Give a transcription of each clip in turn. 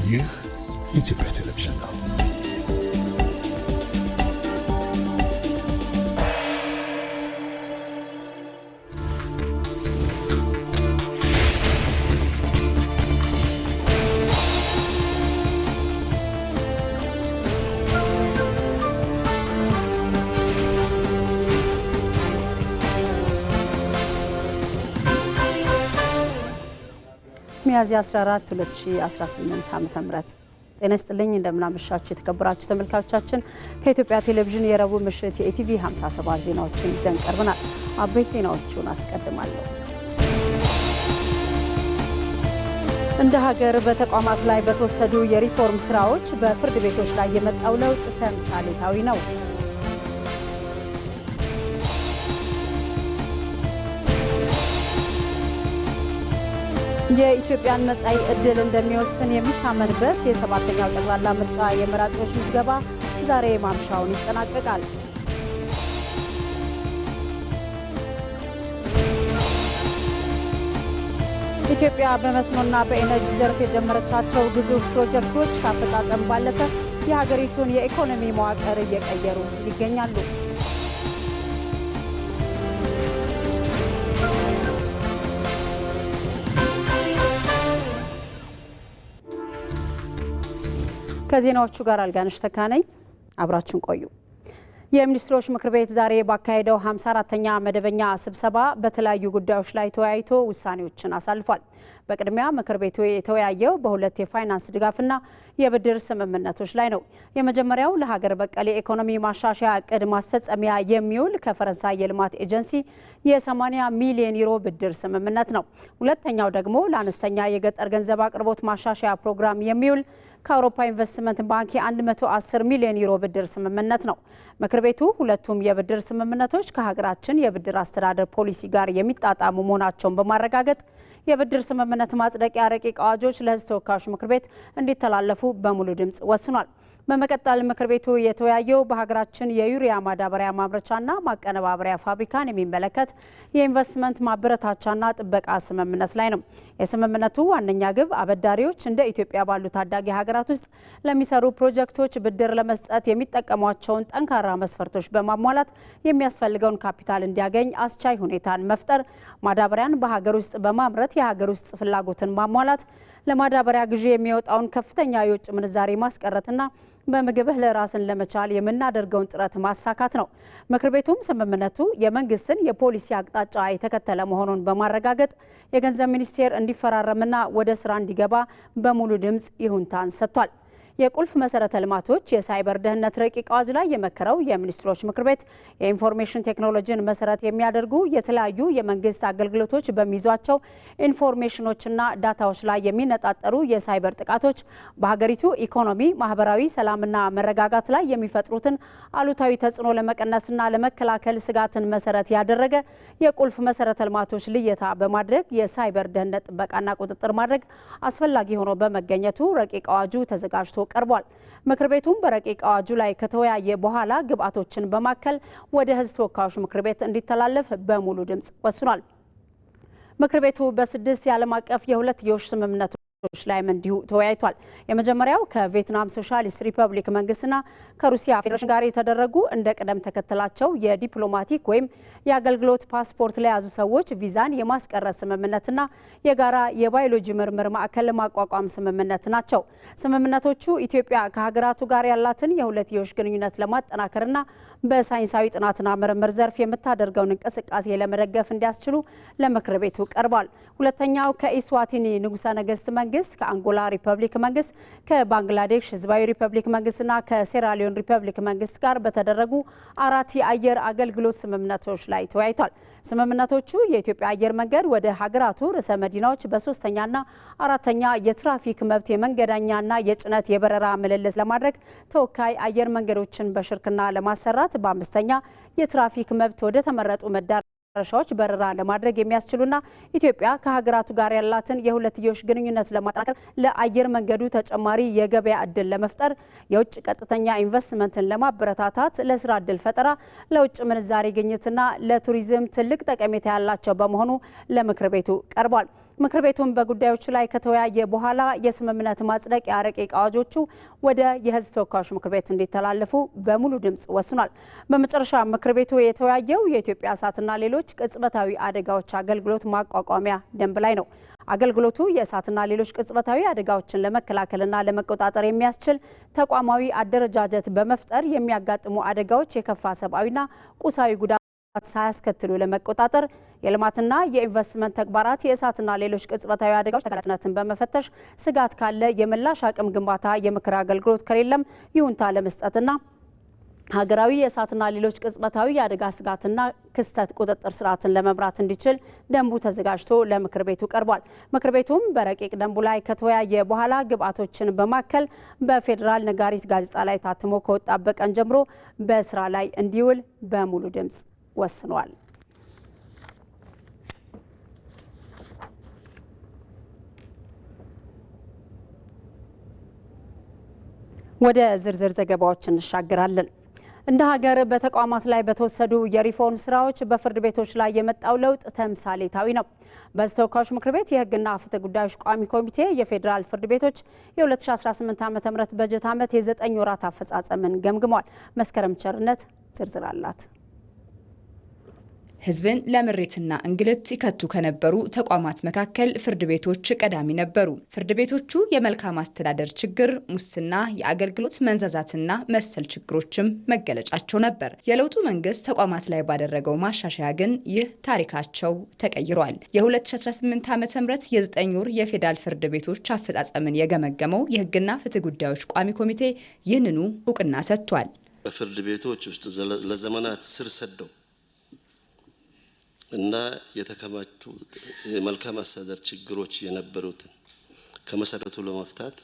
ይህ የኢትዮጵያ ቴሌቪዥን ነው። ሚያዝያ 14 2018 ዓ.ም ጤና ይስጥልኝ። እንደምናመሻችሁ የተከበራችሁ ተመልካቾቻችን ከኢትዮጵያ ቴሌቪዥን የረቡዕ ምሽት የኢቲቪ 57 ዜናዎችን ይዘን ቀርበናል። አበይት ዜናዎቹን አስቀድማለሁ። እንደ ሀገር በተቋማት ላይ በተወሰዱ የሪፎርም ስራዎች በፍርድ ቤቶች ላይ የመጣው ለውጥ ተምሳሌታዊ ነው። የኢትዮጵያን መጻኢ ዕድል እንደሚወስን የሚታመንበት የሰባተኛው ጠቅላላ ምርጫ የመራጮች ምዝገባ ዛሬ ማምሻውን ይጠናቀቃል። ኢትዮጵያ በመስኖና በኤነርጂ ዘርፍ የጀመረቻቸው ግዙፍ ፕሮጀክቶች ከአፈጻጸም ባለፈ የሀገሪቱን የኢኮኖሚ መዋቅር እየቀየሩ ይገኛሉ። ከዜናዎቹ ጋር አልጋነሽ ተካነኝ፣ አብራችሁን ቆዩ። የሚኒስትሮች ምክር ቤት ዛሬ ባካሄደው 54ኛ መደበኛ ስብሰባ በተለያዩ ጉዳዮች ላይ ተወያይቶ ውሳኔዎችን አሳልፏል። በቅድሚያ ምክር ቤቱ የተወያየው በሁለት የፋይናንስ ድጋፍና የብድር ስምምነቶች ላይ ነው። የመጀመሪያው ለሀገር በቀል የኢኮኖሚ ማሻሻያ እቅድ ማስፈጸሚያ የሚውል ከፈረንሳይ የልማት ኤጀንሲ የ80 ሚሊዮን ዩሮ ብድር ስምምነት ነው። ሁለተኛው ደግሞ ለአነስተኛ የገጠር ገንዘብ አቅርቦት ማሻሻያ ፕሮግራም የሚውል ከአውሮፓ ኢንቨስትመንት ባንክ የ110 ሚሊዮን ዩሮ ብድር ስምምነት ነው። ምክር ቤቱ ሁለቱም የብድር ስምምነቶች ከሀገራችን የብድር አስተዳደር ፖሊሲ ጋር የሚጣጣሙ መሆናቸውን በማረጋገጥ የብድር ስምምነት ማጽደቂያ ረቂቅ አዋጆች ለሕዝብ ተወካዮች ምክር ቤት እንዲተላለፉ በሙሉ ድምፅ ወስኗል። በመቀጠል ምክር ቤቱ የተወያየው በሀገራችን የዩሪያ ማዳበሪያ ማምረቻና ማቀነባበሪያ ፋብሪካን የሚመለከት የኢንቨስትመንት ማበረታቻና ጥበቃ ስምምነት ላይ ነው። የስምምነቱ ዋነኛ ግብ አበዳሪዎች እንደ ኢትዮጵያ ባሉ ታዳጊ ሀገራት ውስጥ ለሚሰሩ ፕሮጀክቶች ብድር ለመስጠት የሚጠቀሟቸውን ጠንካራ መስፈርቶች በማሟላት የሚያስፈልገውን ካፒታል እንዲያገኝ አስቻይ ሁኔታን መፍጠር፣ ማዳበሪያን በሀገር ውስጥ በማምረት የሀገር ውስጥ ፍላጎትን ማሟላት፣ ለማዳበሪያ ግዢ የሚወጣውን ከፍተኛ የውጭ ምንዛሬ ማስቀረትና በምግብ እህል ራስን ለመቻል የምናደርገውን ጥረት ማሳካት ነው። ምክር ቤቱም ስምምነቱ የመንግስትን የፖሊሲ አቅጣጫ የተከተለ መሆኑን በማረጋገጥ የገንዘብ ሚኒስቴር እንዲፈራረምና ወደ ስራ እንዲገባ በሙሉ ድምፅ ይሁንታን ሰጥቷል። የቁልፍ መሰረተ ልማቶች የሳይበር ደህንነት ረቂቅ አዋጅ ላይ የመከረው የሚኒስትሮች ምክር ቤት የኢንፎርሜሽን ቴክኖሎጂን መሰረት የሚያደርጉ የተለያዩ የመንግስት አገልግሎቶች በሚይዟቸው ኢንፎርሜሽኖችና ዳታዎች ላይ የሚነጣጠሩ የሳይበር ጥቃቶች በሀገሪቱ ኢኮኖሚ፣ ማህበራዊ ሰላምና መረጋጋት ላይ የሚፈጥሩትን አሉታዊ ተጽዕኖ ለመቀነስና ለመከላከል ስጋትን መሰረት ያደረገ የቁልፍ መሰረተ ልማቶች ልየታ በማድረግ የሳይበር ደህንነት ጥበቃና ቁጥጥር ማድረግ አስፈላጊ ሆኖ በመገኘቱ ረቂቅ አዋጁ ተዘጋጅቶ ቀርቧል። ምክር ቤቱም በረቂቅ አዋጁ ላይ ከተወያየ በኋላ ግብአቶችን በማከል ወደ ሕዝብ ተወካዮች ምክር ቤት እንዲተላለፍ በሙሉ ድምፅ ወስኗል። ምክር ቤቱ በ6 የዓለም አቀፍ የሁለትዮሽ ስምምነቶች ላይም እንዲሁ ተወያይቷል። የመጀመሪያው ከቪየትናም ሶሻሊስት ሪፐብሊክ መንግስትና ከሩሲያ ፌዴሬሽን ጋር የተደረጉ እንደ ቅደም ተከተላቸው የዲፕሎማቲክ ወይም የአገልግሎት ፓስፖርት ለያዙ ሰዎች ቪዛን የማስቀረት ስምምነትና የጋራ የባዮሎጂ ምርምር ማዕከል ማቋቋም ስምምነት ናቸው። ስምምነቶቹ ኢትዮጵያ ከሀገራቱ ጋር ያላትን የሁለትዮሽ ግንኙነት ለማጠናከርና በሳይንሳዊ ጥናትና ምርምር ዘርፍ የምታደርገውን እንቅስቃሴ ለመደገፍ እንዲያስችሉ ለምክር ቤቱ ቀርቧል። ሁለተኛው ከኢስዋቲኒ ንጉሠ ነገሥት መንግስት፣ ከአንጎላ ሪፐብሊክ መንግስት፣ ከባንግላዴሽ ህዝባዊ ሪፐብሊክ መንግስትና ከሴራሊዮን ሪፐብሊክ መንግስት ጋር በተደረጉ 4 የአየር አገልግሎት ስምምነቶች ላይ ተወያይቷል። ስምምነቶቹ የኢትዮጵያ አየር መንገድ ወደ ሀገራቱ ርዕሰ መዲናዎች በ3ኛና 4ኛ የትራፊክ መብት የመንገደኛና የጭነት የበረራ ምልልስ ለማድረግ ተወካይ አየር መንገዶችን በሽርክና ለማሰራት በ5ኛ የትራፊክ መብት ወደ ተመረጡ መዳረሻዎች በረራ ለማድረግ የሚያስችሉና ኢትዮጵያ ከሀገራቱ ጋር ያላትን የሁለትዮሽ ግንኙነት ለማጠናከር ለአየር መንገዱ ተጨማሪ የገበያ እድል ለመፍጠር የውጭ ቀጥተኛ ኢንቨስትመንትን ለማበረታታት ለስራ እድል ፈጠራ፣ ለውጭ ምንዛሬ ግኝትና ለቱሪዝም ትልቅ ጠቀሜታ ያላቸው በመሆኑ ለምክር ቤቱ ቀርቧል። ምክር ቤቱን በጉዳዮቹ ላይ ከተወያየ በኋላ የስምምነት ማጽደቂያ ረቂቅ አዋጆቹ ወደ የሕዝብ ተወካዮች ምክር ቤት እንዲተላለፉ በሙሉ ድምጽ ወስኗል። በመጨረሻ ምክር ቤቱ የተወያየው የኢትዮጵያ እሳትና ሌሎች ቅጽበታዊ አደጋዎች አገልግሎት ማቋቋሚያ ደንብ ላይ ነው። አገልግሎቱ የእሳትና ሌሎች ቅጽበታዊ አደጋዎችን ለመከላከልና ለመቆጣጠር የሚያስችል ተቋማዊ አደረጃጀት በመፍጠር የሚያጋጥሙ አደጋዎች የከፋ ሰብአዊና ቁሳዊ ጉዳት ሳያስከትሉ ለመቆጣጠር የልማትና የኢንቨስትመንት ተግባራት የእሳትና ሌሎች ቅጽበታዊ አደጋዎች ተጋላጭነትን በመፈተሽ ስጋት ካለ የምላሽ አቅም ግንባታ የምክር አገልግሎት ከሌለም ይሁንታ ለመስጠትና ሀገራዊ የእሳትና ሌሎች ቅጽበታዊ የአደጋ ስጋትና ክስተት ቁጥጥር ስርዓትን ለመምራት እንዲችል ደንቡ ተዘጋጅቶ ለምክር ቤቱ ቀርቧል። ምክር ቤቱም በረቂቅ ደንቡ ላይ ከተወያየ በኋላ ግብዓቶችን በማከል በፌዴራል ነጋሪት ጋዜጣ ላይ ታትሞ ከወጣበት ቀን ጀምሮ በስራ ላይ እንዲውል በሙሉ ድምጽ ወስኗል። ወደ ዝርዝር ዘገባዎች እንሻገራለን። እንደ ሀገር በተቋማት ላይ በተወሰዱ የሪፎርም ስራዎች በፍርድ ቤቶች ላይ የመጣው ለውጥ ተምሳሌታዊ ነው። በሕዝብ ተወካዮች ምክር ቤት የሕግና ፍትህ ጉዳዮች ቋሚ ኮሚቴ የፌዴራል ፍርድ ቤቶች የ2018 ዓ.ም በጀት ዓመት የ9 ወራት አፈጻጸምን ገምግሟል። መስከረም ቸርነት ዝርዝር አላት። ህዝብን ለምሬትና እንግልት ይከቱ ከነበሩ ተቋማት መካከል ፍርድ ቤቶች ቀዳሚ ነበሩ። ፍርድ ቤቶቹ የመልካም አስተዳደር ችግር፣ ሙስና፣ የአገልግሎት መንዛዛትና መሰል ችግሮችም መገለጫቸው ነበር። የለውጡ መንግስት ተቋማት ላይ ባደረገው ማሻሻያ ግን ይህ ታሪካቸው ተቀይሯል። የ2018 ዓ.ም የ9 ወር የፌዴራል ፍርድ ቤቶች አፈጻጸምን የገመገመው የህግና ፍትህ ጉዳዮች ቋሚ ኮሚቴ ይህንኑ እውቅና ሰጥቷል። በፍርድ ቤቶች ውስጥ ለዘመናት ስር ሰደው እና የተከማቹ የመልካም አስተዳደር ችግሮች የነበሩትን ከመሰረቱ ለመፍታት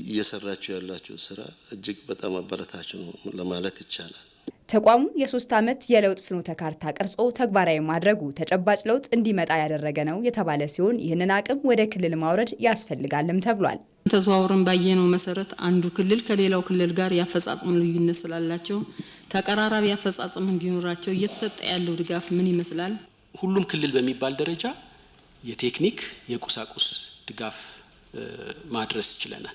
እየሰራችሁ ያላችሁ ስራ እጅግ በጣም አበረታች ነው ለማለት ይቻላል። ተቋሙ የ3 ዓመት የለውጥ ፍኖተ ካርታ ቀርጾ ተግባራዊ ማድረጉ ተጨባጭ ለውጥ እንዲመጣ ያደረገ ነው የተባለ ሲሆን ይህንን አቅም ወደ ክልል ማውረድ ያስፈልጋልም ተብሏል። ተዘዋውረን ባየነው መሰረት አንዱ ክልል ከሌላው ክልል ጋር ያፈጻጸም ልዩነት ስላላቸው ተቀራራቢ አፈጻጸም እንዲኖራቸው እየተሰጠ ያለው ድጋፍ ምን ይመስላል? ሁሉም ክልል በሚባል ደረጃ የቴክኒክ የቁሳቁስ ድጋፍ ማድረስ ይችላል።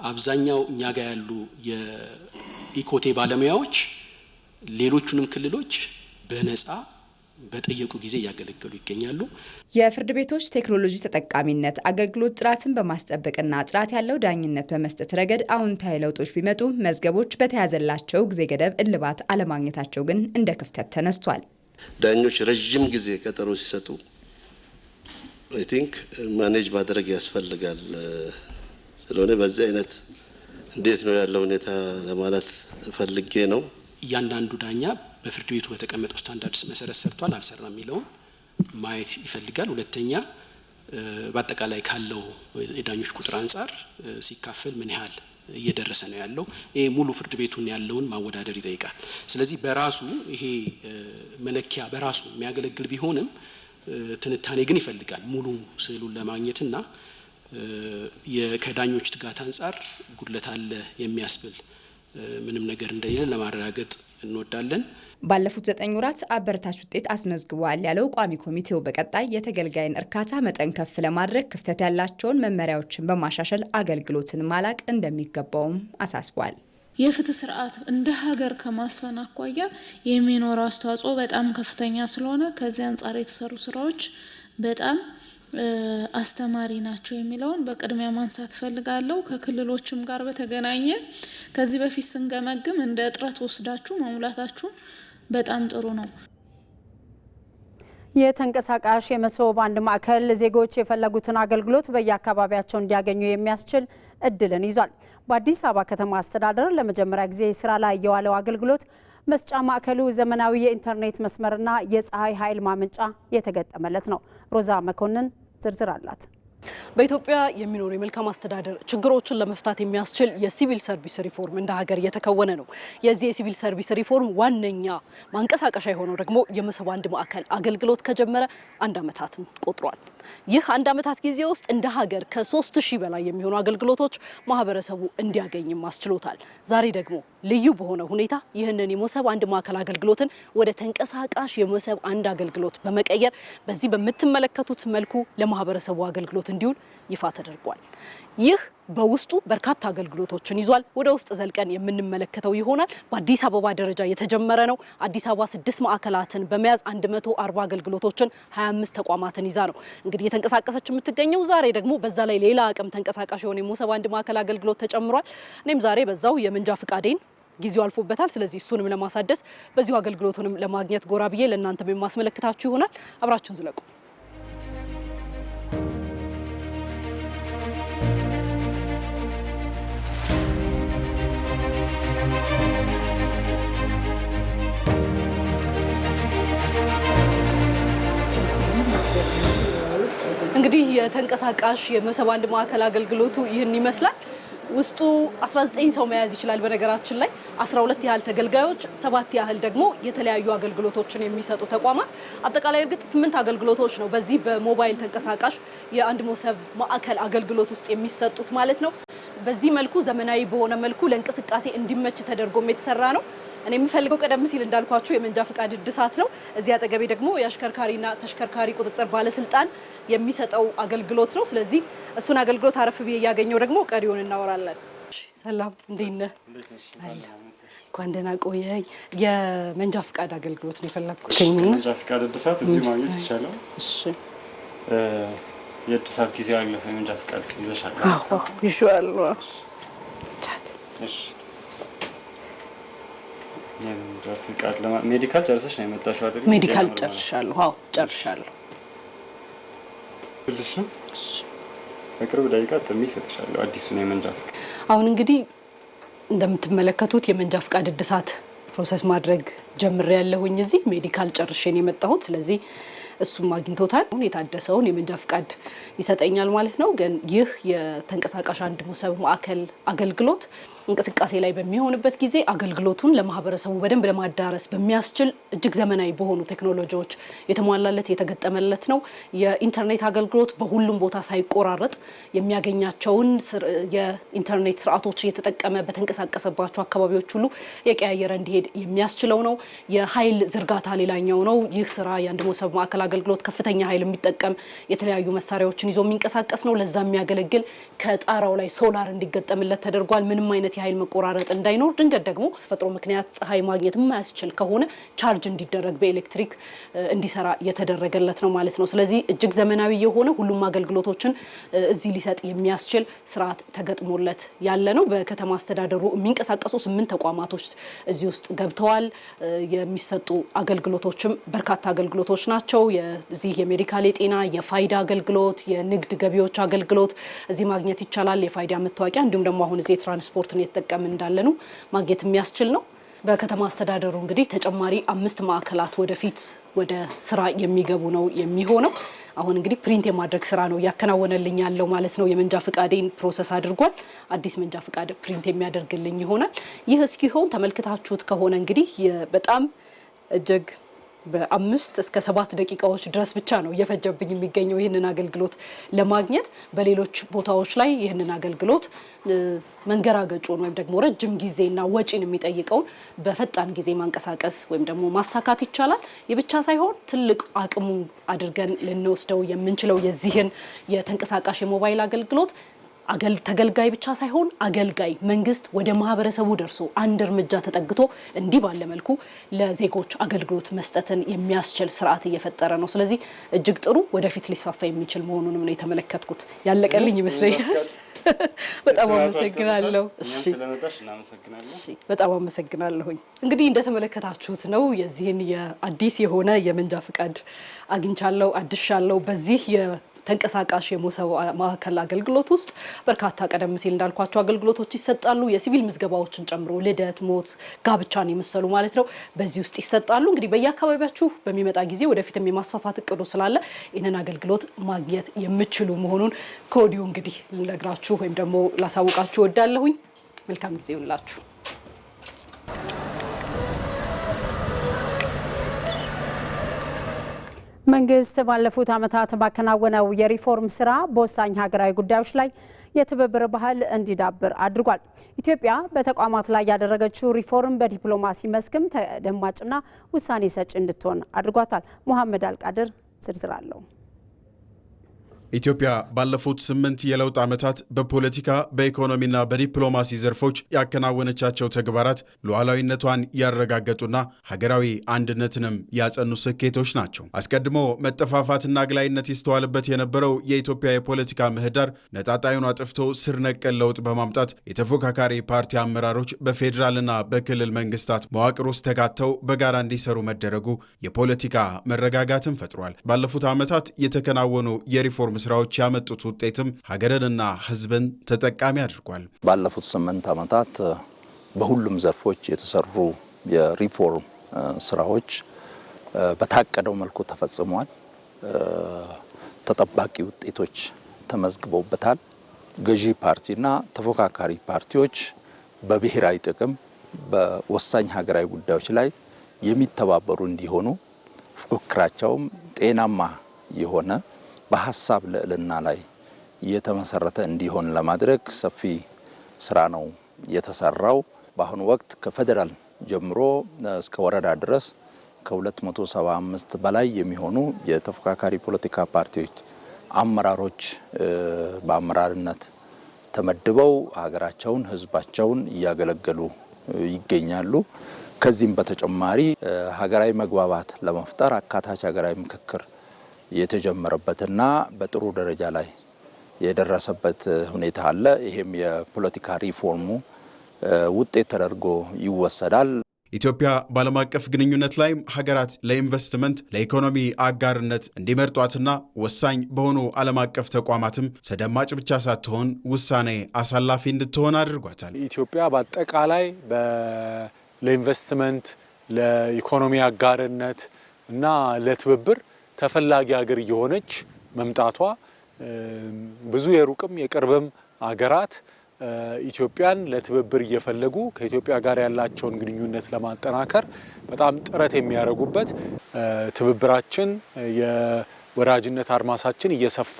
አብዛኛው እኛ ጋር ያሉ የኢኮቴ ባለሙያዎች ሌሎቹንም ክልሎች በነፃ በጠየቁ ጊዜ ያገለገሉ ይገኛሉ። የፍርድ ቤቶች ቴክኖሎጂ ተጠቃሚነት አገልግሎት ጥራትን በማስጠበቅና ጥራት ያለው ዳኝነት በመስጠት ረገድ አዎንታዊ ለውጦች ቢመጡ መዝገቦች በተያዘላቸው ጊዜ ገደብ እልባት አለማግኘታቸው ግን እንደ ክፍተት ተነስቷል። ዳኞች ረጅም ጊዜ ቀጠሮ ሲሰጡ አይ ቲንክ ማኔጅ ማድረግ ያስፈልጋል። ስለሆነ በዚህ አይነት እንዴት ነው ያለው ሁኔታ ለማለት ፈልጌ ነው። እያንዳንዱ ዳኛ በፍርድ ቤቱ በተቀመጠው ስታንዳርድስ መሰረት ሰርቷል አልሰራም የሚለውን ማየት ይፈልጋል። ሁለተኛ በአጠቃላይ ካለው የዳኞች ቁጥር አንጻር ሲካፈል ምን ያህል እየደረሰ ነው ያለው፣ ይሄ ሙሉ ፍርድ ቤቱን ያለውን ማወዳደር ይጠይቃል። ስለዚህ በራሱ ይሄ መለኪያ በራሱ የሚያገለግል ቢሆንም ትንታኔ ግን ይፈልጋል ሙሉ ስዕሉን ለማግኘትና ከዳኞች ትጋት አንጻር ጉድለት አለ የሚያስብል ምንም ነገር እንደሌለ ለማረጋገጥ እንወዳለን። ባለፉት 9 ወራት አበረታች ውጤት አስመዝግቧል ያለው ቋሚ ኮሚቴው በቀጣይ የተገልጋይን እርካታ መጠን ከፍ ለማድረግ ክፍተት ያላቸውን መመሪያዎችን በማሻሻል አገልግሎትን ማላቅ እንደሚገባውም አሳስቧል። የፍትህ ስርዓት እንደ ሀገር ከማስፈን አኳያ የሚኖረው አስተዋጽኦ በጣም ከፍተኛ ስለሆነ ከዚህ አንጻር የተሰሩ ስራዎች በጣም አስተማሪ ናቸው የሚለውን በቅድሚያ ማንሳት ፈልጋለሁ። ከክልሎችም ጋር በተገናኘ ከዚህ በፊት ስንገመግም እንደ እጥረት ወስዳችሁ መሙላታችሁ በጣም ጥሩ ነው። የተንቀሳቃሽ የመሶብ አንድ ማዕከል ዜጎች የፈለጉትን አገልግሎት በየአካባቢያቸው እንዲያገኙ የሚያስችል እድልን ይዟል። በአዲስ አበባ ከተማ አስተዳደር ለመጀመሪያ ጊዜ ስራ ላይ የዋለው አገልግሎት መስጫ ማዕከሉ ዘመናዊ የኢንተርኔት መስመርና የፀሐይ ኃይል ማመንጫ የተገጠመለት ነው። ሮዛ መኮንን ዝርዝር አላት። በኢትዮጵያ የሚኖሩ የመልካም አስተዳደር ችግሮችን ለመፍታት የሚያስችል የሲቪል ሰርቪስ ሪፎርም እንደ ሀገር እየተከወነ ነው። የዚህ የሲቪል ሰርቪስ ሪፎርም ዋነኛ ማንቀሳቀሻ የሆነው ደግሞ የመሶብ አንድ ማዕከል አገልግሎት ከጀመረ 1 ዓመታትን ቆጥሯል። ይህ አንድ ዓመታት ጊዜ ውስጥ እንደ ሀገር ከ3000 በላይ የሚሆኑ አገልግሎቶች ማህበረሰቡ እንዲያገኝም አስችሎታል። ዛሬ ደግሞ ልዩ በሆነ ሁኔታ ይህንን የሞሰብ አንድ ማዕከል አገልግሎትን ወደ ተንቀሳቃሽ የሞሰብ አንድ አገልግሎት በመቀየር በዚህ በምትመለከቱት መልኩ ለማህበረሰቡ አገልግሎት እንዲውል ይፋ ተደርጓል። ይህ በውስጡ በርካታ አገልግሎቶችን ይዟል። ወደ ውስጥ ዘልቀን የምንመለከተው ይሆናል። በአዲስ አበባ ደረጃ የተጀመረ ነው። አዲስ አበባ 6 ማዕከላትን በመያዝ 140 አገልግሎቶችን 25 ተቋማትን ይዛ ነው እንግዲህ የተንቀሳቀሰች የምትገኘው። ዛሬ ደግሞ በዛ ላይ ሌላ አቅም ተንቀሳቃሽ የሆነ የሞሰብ አንድ ማዕከል አገልግሎት ተጨምሯል። እኔም ዛሬ በዛው የመንጃ ፍቃዴን ጊዜው አልፎበታል። ስለዚህ እሱንም ለማሳደስ በዚሁ አገልግሎቱንም ለማግኘት ጎራ ብዬ ለእናንተም የማስመለክታችሁ ይሆናል። አብራችሁን ዝለቁ። እንግዲህ የተንቀሳቃሽ የሞሰብ አንድ ማዕከል አገልግሎቱ ይህን ይመስላል። ውስጡ 19 ሰው መያዝ ይችላል። በነገራችን ላይ 12 ያህል ተገልጋዮች፣ 7 ያህል ደግሞ የተለያዩ አገልግሎቶችን የሚሰጡ ተቋማት፣ አጠቃላይ እርግጥ 8 አገልግሎቶች ነው በዚህ በሞባይል ተንቀሳቃሽ የአንድ ሞሰብ ማዕከል አገልግሎት ውስጥ የሚሰጡት ማለት ነው። በዚህ መልኩ ዘመናዊ በሆነ መልኩ ለእንቅስቃሴ እንዲመች ተደርጎም የተሰራ ነው። እኔ የምፈልገው ቀደም ሲል እንዳልኳችሁ የመንጃ ፍቃድ እድሳት ነው። እዚህ አጠገቤ ደግሞ የአሽከርካሪና ተሽከርካሪ ቁጥጥር ባለስልጣን የሚሰጠው አገልግሎት ነው። ስለዚህ እሱን አገልግሎት አረፍ ብዬ እያገኘው ደግሞ ቀሪውን እናወራለን። ሰላም፣ እንዴት ነህ? እንኳን ደህና ቆየኝ። የመንጃ ፍቃድ አገልግሎት ነው የፈለግኩት። መንጃ ፍቃድ እድሳት እዚህ ማግኘት ይቻላል? እሺ። የእድሳት ጊዜ ያለፈ የመንጃ ፍቃድ ይዘሻል? አዎ ይሻላል። እሺ። የመንጃ ፍቃድ ሜዲካል ጨርሰሽ ነው የመጣሽው አይደል? ሜዲካል ጨርሻለሁ። አዎ ጨርሻለሁ። እሺ። በቅርብ ደቂቃ ጥሚ ይሰጥሻለሁ አዲሱን የመንጃ ፍቃድ። አሁን እንግዲህ እንደምትመለከቱት የመንጃ ፍቃድ እድሳት ፕሮሰስ ማድረግ ጀምሬያለሁኝ። እዚህ ሜዲካል ጨርሼ ነው የመጣሁት። ስለዚህ እሱም አግኝቶታል። የታደሰውን የመንጃ ፍቃድ ይሰጠኛል ማለት ነው። ግን ይህ የተንቀሳቃሽ አንድ ሞሰብ ማዕከል አገልግሎት እንቅስቃሴ ላይ በሚሆንበት ጊዜ አገልግሎቱን ለማህበረሰቡ በደንብ ለማዳረስ በሚያስችል እጅግ ዘመናዊ በሆኑ ቴክኖሎጂዎች የተሟላለት የተገጠመለት ነው። የኢንተርኔት አገልግሎት በሁሉም ቦታ ሳይቆራረጥ የሚያገኛቸውን የኢንተርኔት ስርዓቶች እየተጠቀመ በተንቀሳቀሰባቸው አካባቢዎች ሁሉ የቀያየረ እንዲሄድ የሚያስችለው ነው። የኃይል ዝርጋታ ሌላኛው ነው። ይህ ስራ የአንድ ሞሰብ ማዕከል አገልግሎት ከፍተኛ ኃይል የሚጠቀም የተለያዩ መሳሪያዎችን ይዞ የሚንቀሳቀስ ነው። ለዛ የሚያገለግል ከጣራው ላይ ሶላር እንዲገጠምለት ተደርጓል። ምንም አይነት የኃይል መቆራረጥ እንዳይኖር፣ ድንገት ደግሞ ተፈጥሮ ምክንያት ፀሐይ ማግኘት የማያስችል ከሆነ ቻርጅ እንዲደረግ በኤሌክትሪክ እንዲሰራ የተደረገለት ነው ማለት ነው። ስለዚህ እጅግ ዘመናዊ የሆነ ሁሉም አገልግሎቶችን እዚህ ሊሰጥ የሚያስችል ስርዓት ተገጥሞለት ያለ ነው። በከተማ አስተዳደሩ የሚንቀሳቀሱ 8 ተቋማቶች እዚህ ውስጥ ገብተዋል። የሚሰጡ አገልግሎቶችም በርካታ አገልግሎቶች ናቸው። የዚህ የሜዲካል የጤና የፋይዳ አገልግሎት፣ የንግድ ገቢዎች አገልግሎት እዚህ ማግኘት ይቻላል። የፋይዳ መታወቂያ እንዲሁም ደግሞ አሁን እዚህ የትራንስፖርት እየተጠቀምን እንዳለ ነው ማግኘት የሚያስችል ነው። በከተማ አስተዳደሩ እንግዲህ ተጨማሪ 5 ማዕከላት ወደፊት ወደ ስራ የሚገቡ ነው የሚሆነው። አሁን እንግዲህ ፕሪንት የማድረግ ስራ ነው እያከናወነልኝ ያለው ማለት ነው። የመንጃ ፍቃዴን ፕሮሰስ አድርጓል። አዲስ መንጃ ፍቃድ ፕሪንት የሚያደርግልኝ ይሆናል። ይህ እስኪሆን ተመልክታችሁት ከሆነ እንግዲህ በጣም እጅግ በ5 እስከ 7 ደቂቃዎች ድረስ ብቻ ነው እየፈጀብኝ የሚገኘው ይህንን አገልግሎት ለማግኘት። በሌሎች ቦታዎች ላይ ይህንን አገልግሎት መንገራገጩን ወይም ደግሞ ረጅም ጊዜና ወጪን የሚጠይቀውን በፈጣን ጊዜ ማንቀሳቀስ ወይም ደግሞ ማሳካት ይቻላል። የብቻ ሳይሆን ትልቅ አቅሙ አድርገን ልንወስደው የምንችለው የዚህን የተንቀሳቃሽ የሞባይል አገልግሎት ተገልጋይ ብቻ ሳይሆን አገልጋይ መንግስት ወደ ማህበረሰቡ ደርሶ አንድ እርምጃ ተጠግቶ እንዲህ ባለ መልኩ ለዜጎች አገልግሎት መስጠትን የሚያስችል ስርዓት እየፈጠረ ነው። ስለዚህ እጅግ ጥሩ ወደፊት ሊስፋፋ የሚችል መሆኑንም ነው የተመለከትኩት። ያለቀልኝ ይመስለኛል። በጣም አመሰግናለሁ። እሺ፣ በጣም አመሰግናለሁኝ። እንግዲህ እንደተመለከታችሁት ነው የዚህን የአዲስ የሆነ የመንጃ ፍቃድ አግኝቻለሁ፣ አድሻለሁ። በዚህ ተንቀሳቃሽ የሞሰብ ማዕከል አገልግሎት ውስጥ በርካታ ቀደም ሲል እንዳልኳቸው አገልግሎቶች ይሰጣሉ። የሲቪል ምዝገባዎችን ጨምሮ ልደት፣ ሞት፣ ጋብቻን የመሰሉ ማለት ነው በዚህ ውስጥ ይሰጣሉ። እንግዲህ በየአካባቢያችሁ በሚመጣ ጊዜ ወደፊትም የማስፋፋት እቅዱ ስላለ ይህንን አገልግሎት ማግኘት የምችሉ መሆኑን ከወዲሁ እንግዲህ ልነግራችሁ ወይም ደግሞ ላሳውቃችሁ ወዳለሁኝ። መልካም ጊዜ ይሁንላችሁ። መንግስት ባለፉት ዓመታት ባከናወነው የሪፎርም ስራ በወሳኝ ሀገራዊ ጉዳዮች ላይ የትብብር ባህል እንዲዳብር አድርጓል። ኢትዮጵያ በተቋማት ላይ ያደረገችው ሪፎርም በዲፕሎማሲ መስክም ተደማጭና ውሳኔ ሰጪ እንድትሆን አድርጓታል። መሐመድ አልቃድር ዝርዝር አለው። ኢትዮጵያ ባለፉት 8 የለውጥ ዓመታት በፖለቲካ በኢኮኖሚና በዲፕሎማሲ ዘርፎች ያከናወነቻቸው ተግባራት ሉዓላዊነቷን ያረጋገጡና ሀገራዊ አንድነትንም ያጸኑ ስኬቶች ናቸው። አስቀድሞ መጠፋፋትና አግላይነት ይስተዋልበት የነበረው የኢትዮጵያ የፖለቲካ ምህዳር ነጣጣዩን አጥፍቶ ስር ነቀል ለውጥ በማምጣት የተፎካካሪ ፓርቲ አመራሮች በፌዴራልና በክልል መንግስታት መዋቅር ውስጥ ተካተው በጋራ እንዲሰሩ መደረጉ የፖለቲካ መረጋጋትን ፈጥሯል። ባለፉት ዓመታት የተከናወኑ የሪፎርም ስራዎች ያመጡት ውጤትም ሀገርንና ሕዝብን ተጠቃሚ አድርጓል። ባለፉት 8 ዓመታት በሁሉም ዘርፎች የተሰሩ የሪፎርም ስራዎች በታቀደው መልኩ ተፈጽመዋል። ተጠባቂ ውጤቶች ተመዝግበውበታል። ገዢ ፓርቲና ተፎካካሪ ፓርቲዎች በብሔራዊ ጥቅም በወሳኝ ሀገራዊ ጉዳዮች ላይ የሚተባበሩ እንዲሆኑ ፉክክራቸውም ጤናማ የሆነ በሐሳብ ልዕልና ላይ የተመሰረተ እንዲሆን ለማድረግ ሰፊ ስራ ነው የተሰራው። በአሁኑ ወቅት ከፌደራል ጀምሮ እስከ ወረዳ ድረስ ከ275 በላይ የሚሆኑ የተፎካካሪ ፖለቲካ ፓርቲዎች አመራሮች በአመራርነት ተመድበው ሀገራቸውን፣ ህዝባቸውን እያገለገሉ ይገኛሉ። ከዚህም በተጨማሪ ሀገራዊ መግባባት ለመፍጠር አካታች ሀገራዊ ምክክር የተጀመረበትና በጥሩ ደረጃ ላይ የደረሰበት ሁኔታ አለ። ይሄም የፖለቲካ ሪፎርሙ ውጤት ተደርጎ ይወሰዳል። ኢትዮጵያ በዓለም አቀፍ ግንኙነት ላይም ሀገራት ለኢንቨስትመንት ለኢኮኖሚ አጋርነት እንዲመርጧትና ወሳኝ በሆኑ ዓለም አቀፍ ተቋማትም ተደማጭ ብቻ ሳትሆን ውሳኔ አሳላፊ እንድትሆን አድርጓታል። ኢትዮጵያ በአጠቃላይ ለኢንቨስትመንት ለኢኮኖሚ አጋርነት እና ለትብብር ተፈላጊ ሀገር እየሆነች መምጣቷ ብዙ የሩቅም የቅርብም ሀገራት ኢትዮጵያን ለትብብር እየፈለጉ ከኢትዮጵያ ጋር ያላቸውን ግንኙነት ለማጠናከር በጣም ጥረት የሚያደርጉበት ትብብራችን የወዳጅነት አድማሳችን እየሰፋ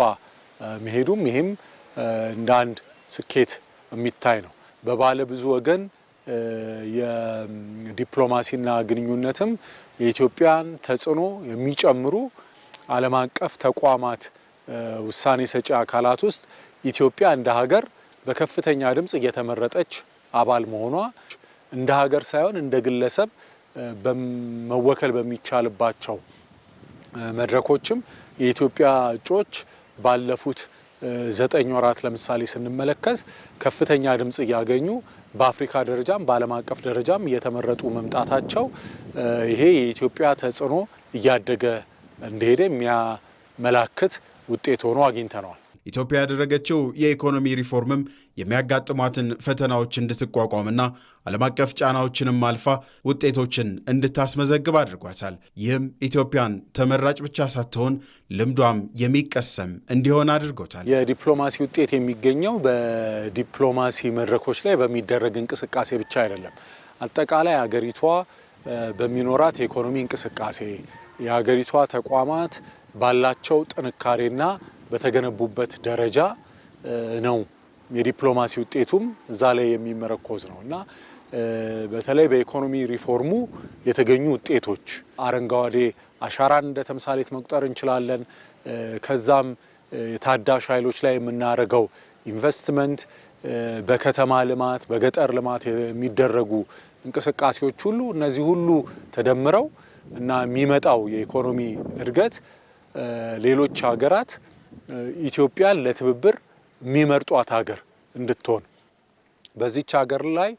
መሄዱም ይህም እንደ አንድ ስኬት የሚታይ ነው። በባለ ብዙ ወገን የዲፕሎማሲና ግንኙነትም የኢትዮጵያን ተጽዕኖ የሚጨምሩ ዓለም አቀፍ ተቋማት ውሳኔ ሰጪ አካላት ውስጥ ኢትዮጵያ እንደ ሀገር በከፍተኛ ድምጽ እየተመረጠች አባል መሆኗ እንደ ሀገር ሳይሆን እንደ ግለሰብ በመወከል በሚቻልባቸው መድረኮችም የኢትዮጵያ እጩዎች ባለፉት 9 ወራት ለምሳሌ ስንመለከት ከፍተኛ ድምጽ እያገኙ በአፍሪካ ደረጃም በዓለም አቀፍ ደረጃም እየተመረጡ መምጣታቸው ይሄ የኢትዮጵያ ተጽዕኖ እያደገ እንደሄደ የሚያመላክት ውጤት ሆኖ አግኝተነዋል። ኢትዮጵያ ያደረገችው የኢኮኖሚ ሪፎርምም የሚያጋጥሟትን ፈተናዎች እንድትቋቋምና ዓለም አቀፍ ጫናዎችንም አልፋ ውጤቶችን እንድታስመዘግብ አድርጓታል። ይህም ኢትዮጵያን ተመራጭ ብቻ ሳትሆን ልምዷም የሚቀሰም እንዲሆን አድርጎታል። የዲፕሎማሲ ውጤት የሚገኘው በዲፕሎማሲ መድረኮች ላይ በሚደረግ እንቅስቃሴ ብቻ አይደለም። አጠቃላይ ሀገሪቷ በሚኖራት የኢኮኖሚ እንቅስቃሴ የሀገሪቷ ተቋማት ባላቸው ጥንካሬና በተገነቡበት ደረጃ ነው የዲፕሎማሲ ውጤቱም እዛ ላይ የሚመረኮዝ ነው እና በተለይ በኢኮኖሚ ሪፎርሙ የተገኙ ውጤቶች አረንጓዴ አሻራን እንደ ተምሳሌት መቁጠር እንችላለን። ከዛም የታዳሽ ኃይሎች ላይ የምናደርገው ኢንቨስትመንት፣ በከተማ ልማት፣ በገጠር ልማት የሚደረጉ እንቅስቃሴዎች ሁሉ እነዚህ ሁሉ ተደምረው እና የሚመጣው የኢኮኖሚ እድገት ሌሎች ሀገራት ኢትዮጵያን ለትብብር የሚመርጧት ሀገር እንድትሆን በዚች ሀገር ላይ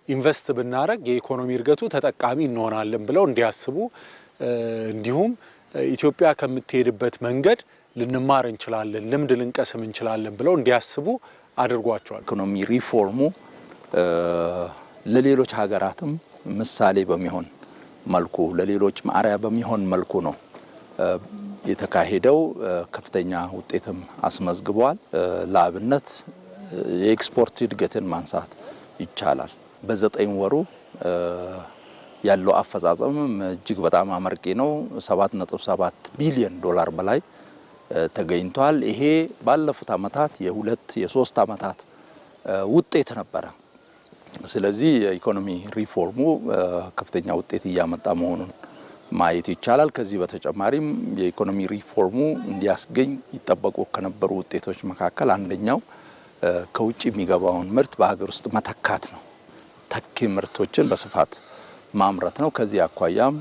ኢንቨስት ብናደርግ የኢኮኖሚ እድገቱ ተጠቃሚ እንሆናለን ብለው እንዲያስቡ እንዲሁም ኢትዮጵያ ከምትሄድበት መንገድ ልንማር እንችላለን፣ ልምድ ልንቀስም እንችላለን ብለው እንዲያስቡ አድርጓቸዋል። ኢኮኖሚ ሪፎርሙ ለሌሎች ሀገራትም ምሳሌ በሚሆን መልኩ ለሌሎች ማዕሪያ በሚሆን መልኩ ነው የተካሄደው። ከፍተኛ ውጤትም አስመዝግቧል። ለአብነት የኤክስፖርት እድገትን ማንሳት ይቻላል። በ9 ወሩ ያለው አፈጻጸምም እጅግ በጣም አመርቂ ነው። 7.7 ቢሊዮን ዶላር በላይ ተገኝቷል። ይሄ ባለፉት አመታት የ3 አመታት ውጤት ነበረ። ስለዚህ የኢኮኖሚ ሪፎርሙ ከፍተኛ ውጤት እያመጣ መሆኑን ማየት ይቻላል። ከዚህ በተጨማሪም የኢኮኖሚ ሪፎርሙ እንዲያስገኝ ይጠበቁ ከነበሩ ውጤቶች መካከል አንደኛው ከውጭ የሚገባውን ምርት በሀገር ውስጥ መተካት ነው። ተኪ ምርቶችን በስፋት ማምረት ነው። ከዚህ አኳያም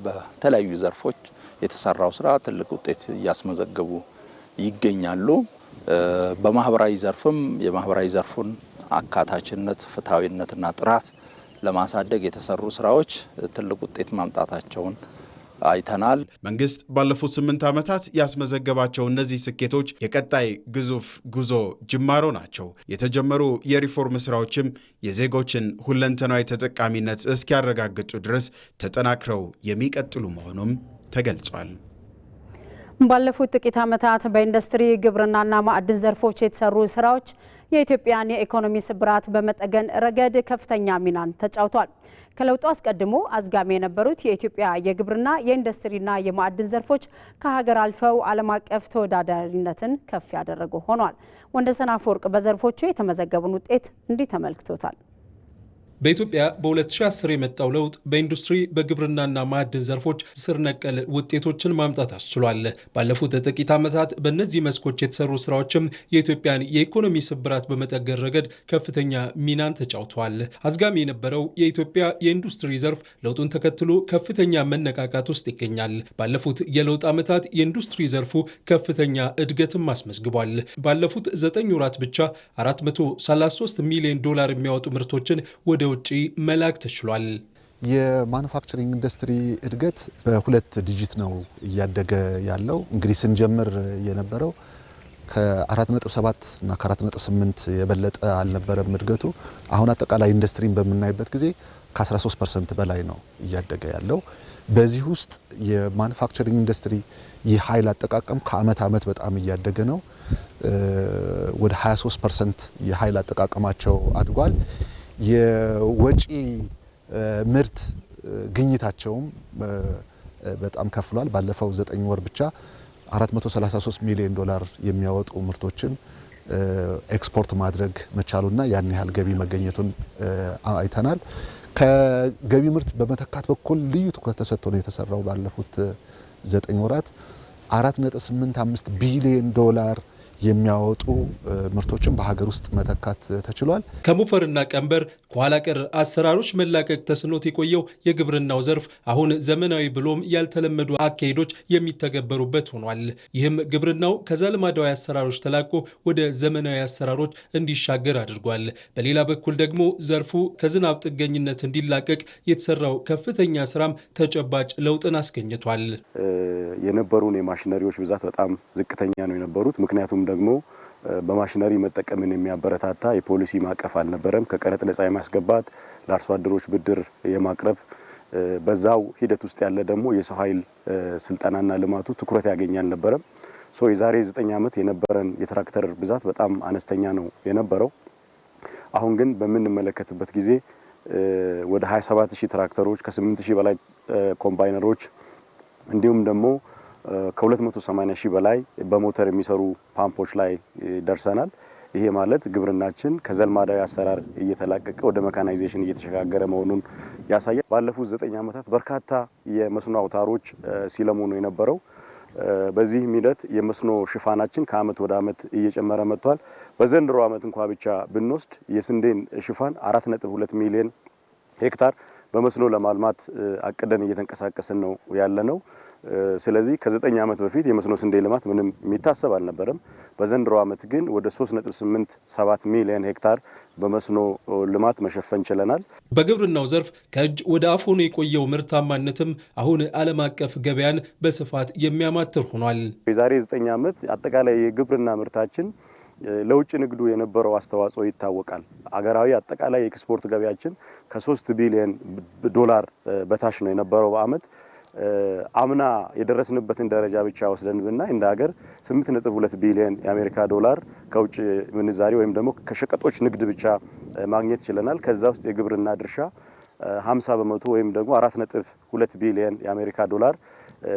በተለያዩ ዘርፎች የተሰራው ስራ ትልቅ ውጤት እያስመዘገቡ ይገኛሉ። በማህበራዊ ዘርፍም የማህበራዊ ዘርፉን አካታችነት፣ ፍትሃዊነትና ጥራት ለማሳደግ የተሰሩ ስራዎች ትልቅ ውጤት ማምጣታቸውን አይተናል። መንግስት ባለፉት 8 ዓመታት ያስመዘገባቸው እነዚህ ስኬቶች የቀጣይ ግዙፍ ጉዞ ጅማሮ ናቸው። የተጀመሩ የሪፎርም ስራዎችም የዜጎችን ሁለንተናዊ ተጠቃሚነት እስኪያረጋግጡ ድረስ ተጠናክረው የሚቀጥሉ መሆኑም ተገልጿል። ባለፉት ጥቂት ዓመታት በኢንዱስትሪ ግብርናና ማዕድን ዘርፎች የተሰሩ ስራዎች የኢትዮጵያን የኢኮኖሚ ስብራት በመጠገን ረገድ ከፍተኛ ሚናን ተጫውቷል። ከለውጡ አስቀድሞ አዝጋሚ የነበሩት የኢትዮጵያ የግብርና የኢንዱስትሪና የማዕድን ዘርፎች ከሀገር አልፈው ዓለም አቀፍ ተወዳዳሪነትን ከፍ ያደረጉ ሆኗል። ወንደሰን አፈወርቅ በዘርፎቹ የተመዘገቡን ውጤት እንዲህ ተመልክቶታል። በኢትዮጵያ በ2010 የመጣው ለውጥ በኢንዱስትሪ በግብርናና ማዕድን ዘርፎች ስር ነቀል ውጤቶችን ማምጣት አስችሏል። ባለፉት ጥቂት ዓመታት በእነዚህ መስኮች የተሰሩ ስራዎችም የኢትዮጵያን የኢኮኖሚ ስብራት በመጠገን ረገድ ከፍተኛ ሚናን ተጫውተዋል። አዝጋሚ የነበረው የኢትዮጵያ የኢንዱስትሪ ዘርፍ ለውጡን ተከትሎ ከፍተኛ መነቃቃት ውስጥ ይገኛል። ባለፉት የለውጥ ዓመታት የኢንዱስትሪ ዘርፉ ከፍተኛ እድገትም አስመዝግቧል። ባለፉት 9 ወራት ብቻ 433 ሚሊዮን ዶላር የሚያወጡ ምርቶችን ወደ ውጪ መላክ ተችሏል። የማኑፋክቸሪንግ ኢንዱስትሪ እድገት በ2 ዲጂት ነው እያደገ ያለው። እንግዲህ ስንጀምር የነበረው ከ4.7 እና ከ4.8 የበለጠ አልነበረም እድገቱ። አሁን አጠቃላይ ኢንዱስትሪን በምናይበት ጊዜ ከ13% በላይ ነው እያደገ ያለው። በዚህ ውስጥ የማኑፋክቸሪንግ ኢንዱስትሪ የኃይል አጠቃቀም ከአመት ዓመት በጣም እያደገ ነው። ወደ 23% የኃይል አጠቃቀማቸው አድጓል። የወጪ ምርት ግኝታቸውም በጣም ከፍሏል። ባለፈው 9 ወር ብቻ 433 ሚሊዮን ዶላር የሚያወጡ ምርቶችን ኤክስፖርት ማድረግ መቻሉና ያን ያህል ገቢ መገኘቱን አይተናል። ከገቢ ምርት በመተካት በኩል ልዩ ትኩረት ተሰጥቶ ነው የተሰራው። ባለፉት 9 ወራት 4.85 ቢሊዮን ዶላር የሚያወጡ ምርቶችን በሀገር ውስጥ መተካት ተችሏል። ከሞፈርና ቀንበር ከኋላ ቀር አሰራሮች መላቀቅ ተስኖት የቆየው የግብርናው ዘርፍ አሁን ዘመናዊ ብሎም ያልተለመዱ አካሄዶች የሚተገበሩበት ሆኗል። ይህም ግብርናው ከዘልማዳዊ አሰራሮች ተላቆ ወደ ዘመናዊ አሰራሮች እንዲሻገር አድርጓል። በሌላ በኩል ደግሞ ዘርፉ ከዝናብ ጥገኝነት እንዲላቀቅ የተሰራው ከፍተኛ ስራም ተጨባጭ ለውጥን አስገኝቷል። የነበሩን የማሽነሪዎች ብዛት በጣም ዝቅተኛ ነው የነበሩት። ምክንያቱም ደግሞ በማሽነሪ መጠቀምን የሚያበረታታ የፖሊሲ ማዕቀፍ አልነበረም። ከቀረጥ ነጻ የማስገባት ለአርሶ አደሮች ብድር የማቅረብ በዛው ሂደት ውስጥ ያለ ደግሞ የሰው ኃይል ስልጠናና ልማቱ ትኩረት ያገኝ አልነበረም። የዛሬ 9 ዓመት የነበረን የትራክተር ብዛት በጣም አነስተኛ ነው የነበረው። አሁን ግን በምንመለከትበት ጊዜ ወደ 27000 ትራክተሮች፣ ከ8000 በላይ ኮምባይነሮች እንዲሁም ደግሞ ከ280 ሺህ በላይ በሞተር የሚሰሩ ፓምፖች ላይ ደርሰናል። ይሄ ማለት ግብርናችን ከዘልማዳዊ አሰራር እየተላቀቀ ወደ መካናይዜሽን እየተሸጋገረ መሆኑን ያሳያል። ባለፉት 9 ዓመታት በርካታ የመስኖ አውታሮች ሲለሙ ነው የነበረው። በዚህም ሂደት የመስኖ ሽፋናችን ከአመት ወደ አመት እየጨመረ መጥቷል። በዘንድሮ አመት እንኳን ብቻ ብንወስድ የስንዴን ሽፋን 4.2 ሚሊዮን ሄክታር በመስኖ ለማልማት አቅደን እየተንቀሳቀስን ነው ያለነው። ስለዚህ ከ9 ዓመት በፊት የመስኖ ስንዴ ልማት ምንም የሚታሰብ አልነበረም። በዘንድሮ ዓመት ግን ወደ 3.87 ሚሊዮን ሄክታር በመስኖ ልማት መሸፈን ችለናል። በግብርናው ዘርፍ ከእጅ ወደ አፍ ሆኖ የቆየው ምርታማነትም አሁን ዓለም አቀፍ ገበያን በስፋት የሚያማትር ሆኗል። የዛሬ 9 ዓመት አጠቃላይ የግብርና ምርታችን ለውጭ ንግዱ የነበረው አስተዋጽኦ ይታወቃል። አገራዊ አጠቃላይ የኤክስፖርት ገበያችን ከ3 ቢሊዮን ዶላር በታች ነው የነበረው በአመት። አምና የደረስንበትን ደረጃ ብቻ ወስደን ብናይ እንደ ሀገር 8.2 ቢሊዮን የአሜሪካ ዶላር ከውጭ ምንዛሪ ወይም ደግሞ ከሸቀጦች ንግድ ብቻ ማግኘት ችለናል። ከዛ ውስጥ የግብርና ድርሻ 50 በመቶ ወይም ደግሞ 4.2 ቢሊዮን የአሜሪካ ዶላር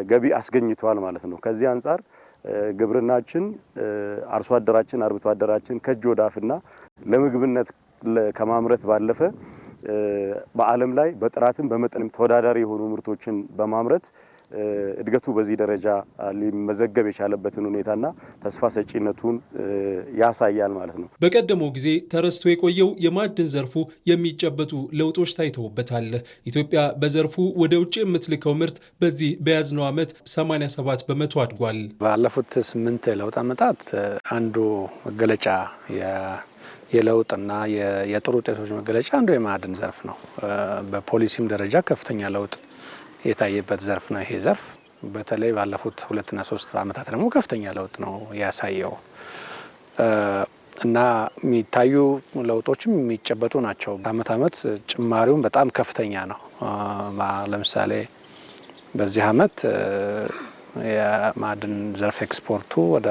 ገቢ አስገኝቷል ማለት ነው። ከዚህ አንጻር ግብርናችን አርሶ አደራችን አርብቶ አደራችን ከእጅ ወደ አፍና ለምግብነት ከማምረት ባለፈ በዓለም ላይ በጥራትም በመጠንም ተወዳዳሪ የሆኑ ምርቶችን በማምረት እድገቱ በዚህ ደረጃ ሊመዘገብ የቻለበትን ሁኔታና ተስፋ ሰጪነቱን ያሳያል ማለት ነው። በቀደመው ጊዜ ተረስቶ የቆየው የማዕድን ዘርፉ የሚጨበጡ ለውጦች ታይተውበታል። ኢትዮጵያ በዘርፉ ወደ ውጭ የምትልከው ምርት በዚህ በያዝነው ዓመት 87 በመቶ አድጓል። ባለፉት 8 የለውጥ ዓመታት አንዱ መገለጫ የለውጥና የጥሩ ውጤቶች መገለጫ አንዱ የማዕድን ዘርፍ ነው። በፖሊሲም ደረጃ ከፍተኛ ለውጥ የታየበት ዘርፍ ነው። ይሄ ዘርፍ በተለይ ባለፉት 2 እና 3 ዓመታት ደግሞ ከፍተኛ ለውጥ ነው ያሳየው እና የሚታዩ ለውጦችም የሚጨበጡ ናቸው። አመት አመት ጭማሪውም በጣም ከፍተኛ ነው። ለምሳሌ በዚህ አመት የማዕድን ዘርፍ ኤክስፖርቱ ወደ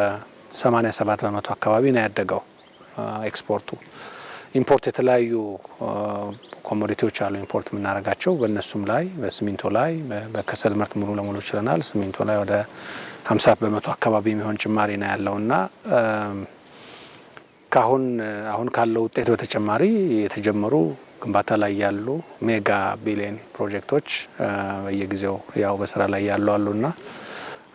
87 በመቶ አካባቢ ነው ያደገው። ኤክስፖርቱ ኢምፖርት የተለያዩ ኮሞዲቲዎች አሉ ኢምፖርት የምናደርጋቸው በእነሱም ላይ በሲሚንቶ ላይ በከሰል ምርት ሙሉ ለሙሉ ችለናል። ሲሚንቶ ላይ ወደ 50 በመቶ አካባቢ የሚሆን ጭማሪ ነው ያለውና አሁን ካለው ውጤት በተጨማሪ የተጀመሩ ግንባታ ላይ ያሉ ሜጋ ቢሊየን ፕሮጀክቶች በየጊዜው ያው በስራ ላይ ያሉ አሉና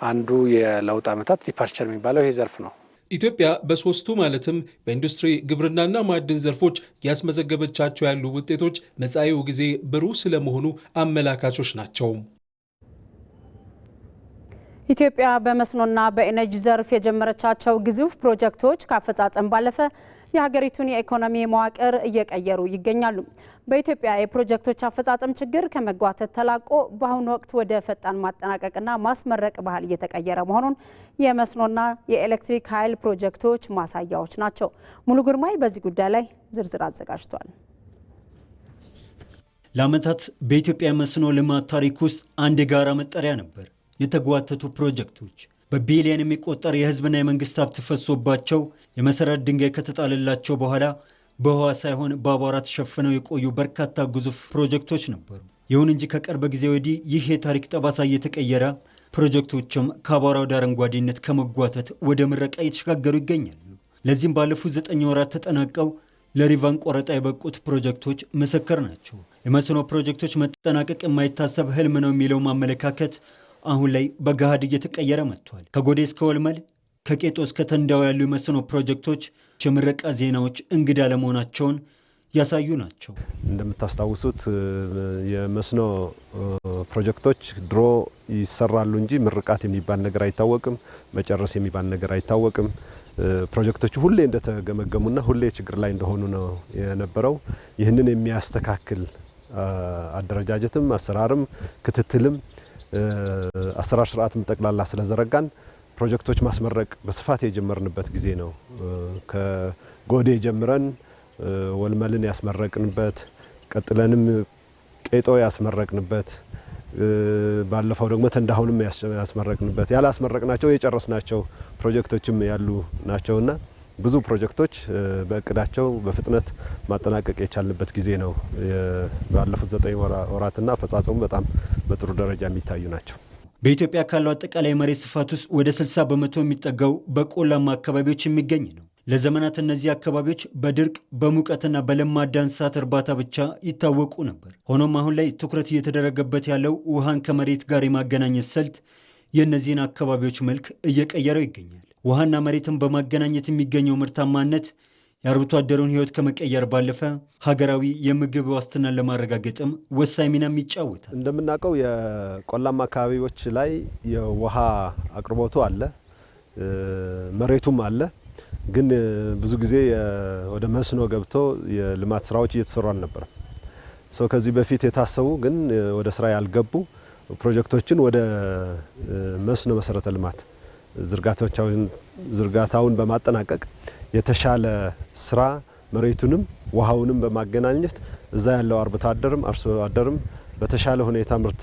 አንዱ የለውጥ ዓመታት ዲፓርቸር የሚባለው ይሄ ዘርፍ ነው። ኢትዮጵያ በሶስቱ ማለትም በኢንዱስትሪ ግብርናና ማዕድን ዘርፎች ያስመዘገበቻቸው ያሉ ውጤቶች መጻኢው ጊዜ ብሩህ ስለመሆኑ አመላካቾች ናቸው። ኢትዮጵያ በመስኖና በኢነርጂ ዘርፍ የጀመረቻቸው ግዙፍ ፕሮጀክቶች ካፈጻጸም ባለፈ የሀገሪቱን የኢኮኖሚ መዋቅር እየቀየሩ ይገኛሉ። በኢትዮጵያ የፕሮጀክቶች አፈጻጸም ችግር ከመጓተት ተላቆ በአሁኑ ወቅት ወደ ፈጣን ማጠናቀቅና ማስመረቅ ባህል እየተቀየረ መሆኑን የመስኖና የኤሌክትሪክ ኃይል ፕሮጀክቶች ማሳያዎች ናቸው። ሙሉ ግርማይ በዚህ ጉዳይ ላይ ዝርዝር አዘጋጅቷል። ለዓመታት በኢትዮጵያ መስኖ ልማት ታሪክ ውስጥ አንድ የጋራ መጠሪያ ነበር የተጓተቱ ፕሮጀክቶች። በቢሊየን የሚቆጠር የህዝብና የመንግስት ሀብት ፈሶባቸው የመሰረት ድንጋይ ከተጣለላቸው በኋላ በውሃ ሳይሆን በአቧራ ተሸፍነው የቆዩ በርካታ ግዙፍ ፕሮጀክቶች ነበሩ። ይሁን እንጂ ከቅርብ ጊዜ ወዲህ ይህ የታሪክ ጠባሳ እየተቀየረ ፕሮጀክቶችም ከአቧራ ወደ አረንጓዴነት ከመጓተት ወደ ምረቃ እየተሸጋገሩ ይገኛሉ። ለዚህም ባለፉት 9 ወራት ተጠናቀው ለሪቫን ቆረጣ የበቁት ፕሮጀክቶች ምስክር ናቸው። የመስኖ ፕሮጀክቶች መጠናቀቅ የማይታሰብ ህልም ነው የሚለው ማመለካከት አሁን ላይ በገሃድ እየተቀየረ መጥቷል። ከጎዴ እስከ ወልመል ከቄጦ እስከ ተንዳው ያሉ የመስኖ ፕሮጀክቶች የምረቃ ዜናዎች እንግዳ ለመሆናቸውን ያሳዩ ናቸው። እንደምታስታውሱት የመስኖ ፕሮጀክቶች ድሮ ይሰራሉ እንጂ ምርቃት የሚባል ነገር አይታወቅም፣ መጨረስ የሚባል ነገር አይታወቅም። ፕሮጀክቶቹ ሁሌ እንደተገመገሙና ሁሌ ችግር ላይ እንደሆኑ ነው የነበረው። ይህንን የሚያስተካክል አደረጃጀትም አሰራርም ክትትልም አሰራር ስርዓትም ጠቅላላ ስለዘረጋን ፕሮጀክቶች ማስመረቅ በስፋት የጀመርንበት ጊዜ ነው። ከጎዴ ጀምረን ወልመልን ያስመረቅንበት፣ ቀጥለንም ቄጦ ያስመረቅንበት፣ ባለፈው ደግሞ ተንዳሁንም ያስመረቅንበት፣ ያላስመረቅናቸው የጨረስናቸው ፕሮጀክቶችም ያሉ ናቸውና ብዙ ፕሮጀክቶች በእቅዳቸው በፍጥነት ማጠናቀቅ የቻልንበት ጊዜ ነው። ባለፉት 9 ወራትና አፈጻጸሙ በጣም በጥሩ ደረጃ የሚታዩ ናቸው። በኢትዮጵያ ካለው አጠቃላይ መሬት ስፋት ውስጥ ወደ 60 በመቶ የሚጠጋው በቆላማ አካባቢዎች የሚገኝ ነው። ለዘመናት እነዚህ አካባቢዎች በድርቅ በሙቀትና በለማዳ እንስሳት እርባታ ብቻ ይታወቁ ነበር። ሆኖም አሁን ላይ ትኩረት እየተደረገበት ያለው ውሃን ከመሬት ጋር የማገናኘት ስልት የእነዚህን አካባቢዎች መልክ እየቀየረው ይገኛል። ውሃና መሬትን በማገናኘት የሚገኘው ምርታማነት የአርብቶ አደሩን ሕይወት ከመቀየር ባለፈ ሀገራዊ የምግብ ዋስትናን ለማረጋገጥም ወሳኝ ሚናም ይጫወታል። እንደምናውቀው የቆላማ አካባቢዎች ላይ የውሃ አቅርቦቱ አለ፣ መሬቱም አለ። ግን ብዙ ጊዜ ወደ መስኖ ገብቶ የልማት ስራዎች እየተሰሩ አልነበረም። ከዚህ በፊት የታሰቡ ግን ወደ ስራ ያልገቡ ፕሮጀክቶችን ወደ መስኖ መሰረተ ልማት ዝርጋታውን በማጠናቀቅ የተሻለ ስራ መሬቱንም ውሃውንም በማገናኘት እዛ ያለው አርብቶ አደርም አርሶ አደርም በተሻለ ሁኔታ ምርት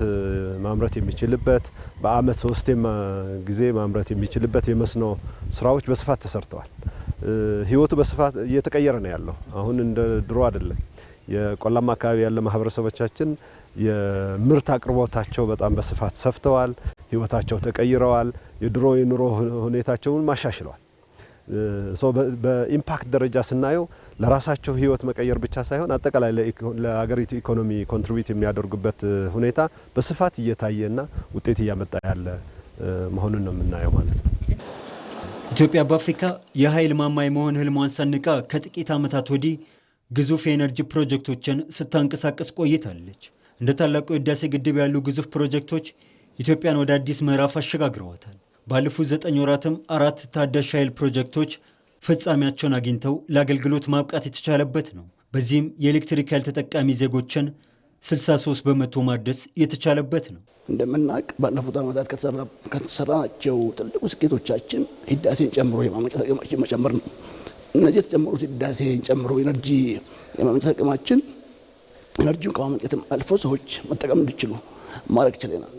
ማምረት የሚችልበት በአመት 3 ጊዜ ማምረት የሚችልበት የመስኖ ስራዎች በስፋት ተሰርተዋል። ህይወቱ በስፋት እየተቀየረ ነው ያለው። አሁን እንደ ድሮ አይደለም። የቆላማ አካባቢ ያለ ማህበረሰቦቻችን የምርት አቅርቦታቸው በጣም በስፋት ሰፍተዋል፣ ህይወታቸው ተቀይረዋል፣ የድሮ የኑሮ ሁኔታቸውን ማሻሽለዋል። በኢምፓክት ደረጃ ስናየው ለራሳቸው ህይወት መቀየር ብቻ ሳይሆን አጠቃላይ ለሀገሪቱ ኢኮኖሚ ኮንትሪቢዩት የሚያደርጉበት ሁኔታ በስፋት እየታየና ውጤት እያመጣ ያለ መሆኑን ነው የምናየው ማለት ነው። ኢትዮጵያ በአፍሪካ የኃይል ማማ የመሆን ህልሟን ሰንቃ ከጥቂት ዓመታት ወዲህ ግዙፍ የኤነርጂ ፕሮጀክቶችን ስታንቀሳቀስ ቆይታለች። እንደ ታላቁ የህዳሴ ግድብ ያሉ ግዙፍ ፕሮጀክቶች ኢትዮጵያን ወደ አዲስ ምዕራፍ አሸጋግረዋታል። ባለፉት 9 ወራትም 4 ታዳሽ ኃይል ፕሮጀክቶች ፍጻሜያቸውን አግኝተው ለአገልግሎት ማብቃት የተቻለበት ነው። በዚህም የኤሌክትሪክ ኃይል ተጠቃሚ ዜጎችን 63 በመቶ ማድረስ የተቻለበት ነው። እንደምናውቅ ባለፉት ዓመታት ከተሰራናቸው ትልቁ ስኬቶቻችን ህዳሴን ጨምሮ የማመንጨት አቅማችን መጨመር ነው። እነዚህ የተጨመሩት ህዳሴን ጨምሮ ኤነርጂ የማመንጨት አቅማችን ኤነርጂውን ከማመንጨትም አልፎ ሰዎች መጠቀም እንዲችሉ ማድረግ ችለናል።